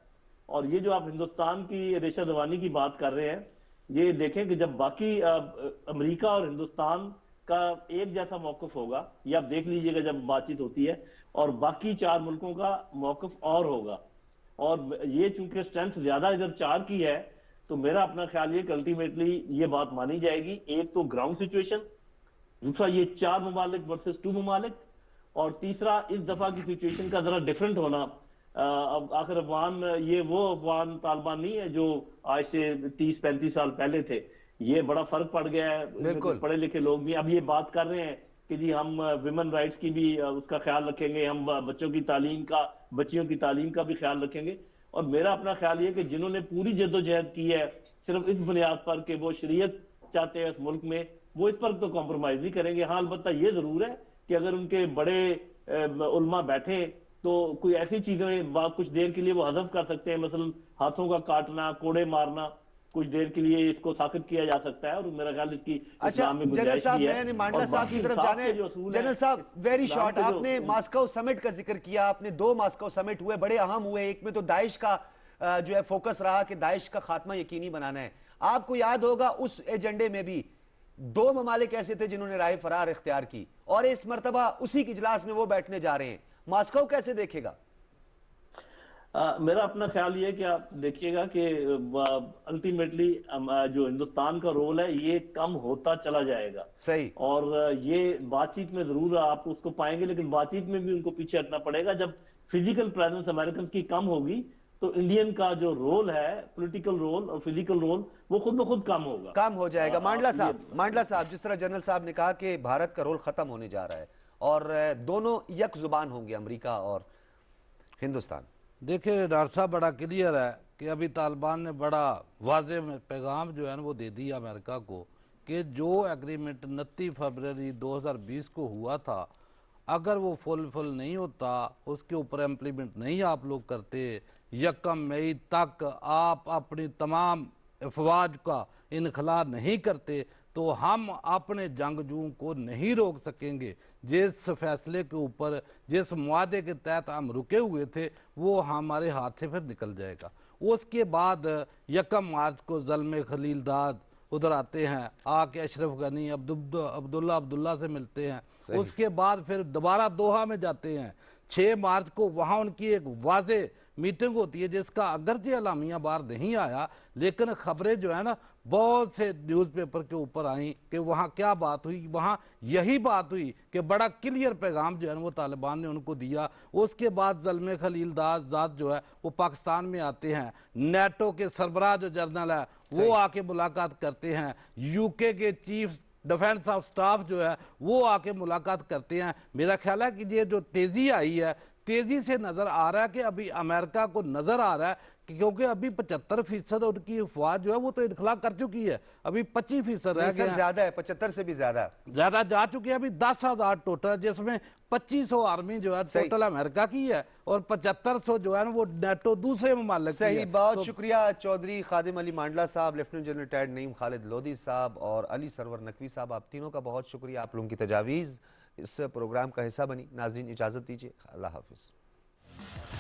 और ये जो आप हिंदुस्तान की रेशा दवानी की बात कर रहे हैं, ये देखें कि जब बाकी अमेरिका और हिंदुस्तान का एक जैसा मौकफ होगा, ये आप देख लीजिएगा जब बातचीत होती है, और बाकी 4 मुल्कों का मौकफ और होगा। और ये चूंकि स्ट्रेंथ ज्यादा इधर 4 की है, तो मेरा अपना ख्याल ये कि अल्टीमेटली ये बात मानी जाएगी। एक तो ग्राउंड सिचुएशन, दूसरा ये 4 ममालिक वर्सेस 2 ममालिक, और तीसरा इस दफा की सिचुएशन का जरा डिफरेंट होना। अब आखिर अफगान ये वो अफगान तालिबान नहीं है जो आज से 30-35 साल पहले थे। ये बड़ा फर्क पड़ गया है। पढ़े लिखे लोग भी अब ये बात कर रहे हैं कि जी हम विमेन राइट्स की भी उसका ख्याल रखेंगे, हम बच्चों की तालीम का, बच्चियों की तालीम का भी ख्याल रखेंगे। और मेरा अपना ख्याल ये कि जिन्होंने पूरी जद्दोजहद की है सिर्फ इस बुनियाद पर कि वो शरीयत चाहते हैं इस मुल्क में, वो इस पर तो कॉम्प्रोमाइज नहीं करेंगे। हाँ, अलबत्ता ये जरूर है कि अगर उनके बड़े उल्मा बैठे तो कोई ऐसी चीजें कुछ देर के लिए वो हजफ कर सकते हैं, मसलन हाथों का काटना, कोड़े मारना, कुछ देर के लिए इसको साकित किया जा सकता है। और मेरा ख्याल इसकी इस्लाम में गुंजाइश भी है। मैंने मांडला साहब की तरफ जाने, जनरल साहब वेरी शॉर्ट, आपने मॉस्को समिट का जिक्र किया, आपने 2 मॉस्को समिट हुए, बड़े अहम हुए। एक में तो दाइश का जो है फोकस रहा कि दाइश का खात्मा यकीनी बनाना है। आपको याद होगा उस एजेंडे में भी 2 ममालिक ऐसे थे जिन्होंने राय फरार इख्तियार की, और इस मर्तबा उसी इजलास में वो बैठने जा रहे हैं। मॉस्को कैसे देखेगा? मेरा अपना ख्याल ये है कि आप देखिएगा कि अल्टीमेटली जो हिंदुस्तान का रोल है ये कम होता चला जाएगा। सही। और ये बातचीत में जरूर आप उसको पाएंगे, लेकिन बातचीत में भी उनको पीछे हटना पड़ेगा। जब फिजिकल प्रेजेंस अमेरिकन की कम होगी तो इंडियन का जो रोल है, पॉलिटिकल रोल और फिजिकल रोल, वो खुद ब खुद कम होगा, कम हो जाएगा। मांडला साहब, जिस तरह जनरल साहब ने कहा कि भारत का रोल खत्म होने जा रहा है और दोनों यक जुबान होंगे, अमेरिका और हिंदुस्तान। देखिए डॉक्टर साहब, बड़ा क्लियर है कि अभी तालिबान ने बड़ा वाज़े पैगाम जो है ना वो दे दिया अमेरिका को कि जो एग्रीमेंट 29 फरवरी 2020 को हुआ था, अगर वो फुल नहीं होता, उसके ऊपर इम्प्लीमेंट नहीं आप लोग करते, 1 मई तक आप अपनी तमाम अफवाज का इनखला नहीं करते, तो हम अपने जंगजू को नहीं रोक सकेंगे। जिस फैसले के ऊपर, जिस मुआदे के तहत हम रुके हुए थे, वो हमारे हाथ से फिर निकल जाएगा। उसके बाद 1 मार्च को ज़ल्मे खलीलदाद उधर आते हैं, आके अशरफ गनी, अब्दुल्ला से मिलते हैं। उसके बाद फिर दोबारा दोहा में जाते हैं। 6 मार्च को वहाँ उनकी एक वाज़े मीटिंग होती है जिसका अगरचे अलामिया बार नहीं आया, लेकिन खबरें जो है ना बहुत से न्यूज़पेपर के ऊपर आई कि वहाँ क्या बात हुई। वहाँ यही बात हुई कि बड़ा क्लियर पैगाम जो है वो तालिबान ने उनको दिया। उसके बाद ज़ल्मे खलीलदाद जो है वो पाकिस्तान में आते हैं, नेटो के सरबराह जो जनरल है वो आके मुलाकात करते हैं, यूके के चीफ डिफेंस ऑफ स्टाफ जो है वो आके मुलाकात करते हैं। मेरा ख्याल है कि ये जो तेजी आई है, तेजी से नजर आ रहा है कि अभी अमेरिका को नजर आ रहा है क्योंकि अभी 75% उनकी अफवाह जो है वो तो इनखला कर चुकी है, अभी 25% रह गए, ज्यादा है, 75 से भी ज्यादा जा चुकी है। अभी 10,000 टोटल, जिसमें 2500 आर्मी जो है टोटल अमेरिका की है और 7500 जो है वो नेटो दूसरे ममालिक की है। सही, बहुत शुक्रिया चौधरी खादिम अली मांडला साहब, lieutenant general retired Naeem Khalid Lodhi साहब और अली सरवर नकवी साहब, आप तीनों का बहुत शुक्रिया। आप लोगों की तजावीज़ इस प्रोग्राम का हिस्सा बनी। नाज़रीन इजाज़त दीजिए, अल्लाह हाफिज़।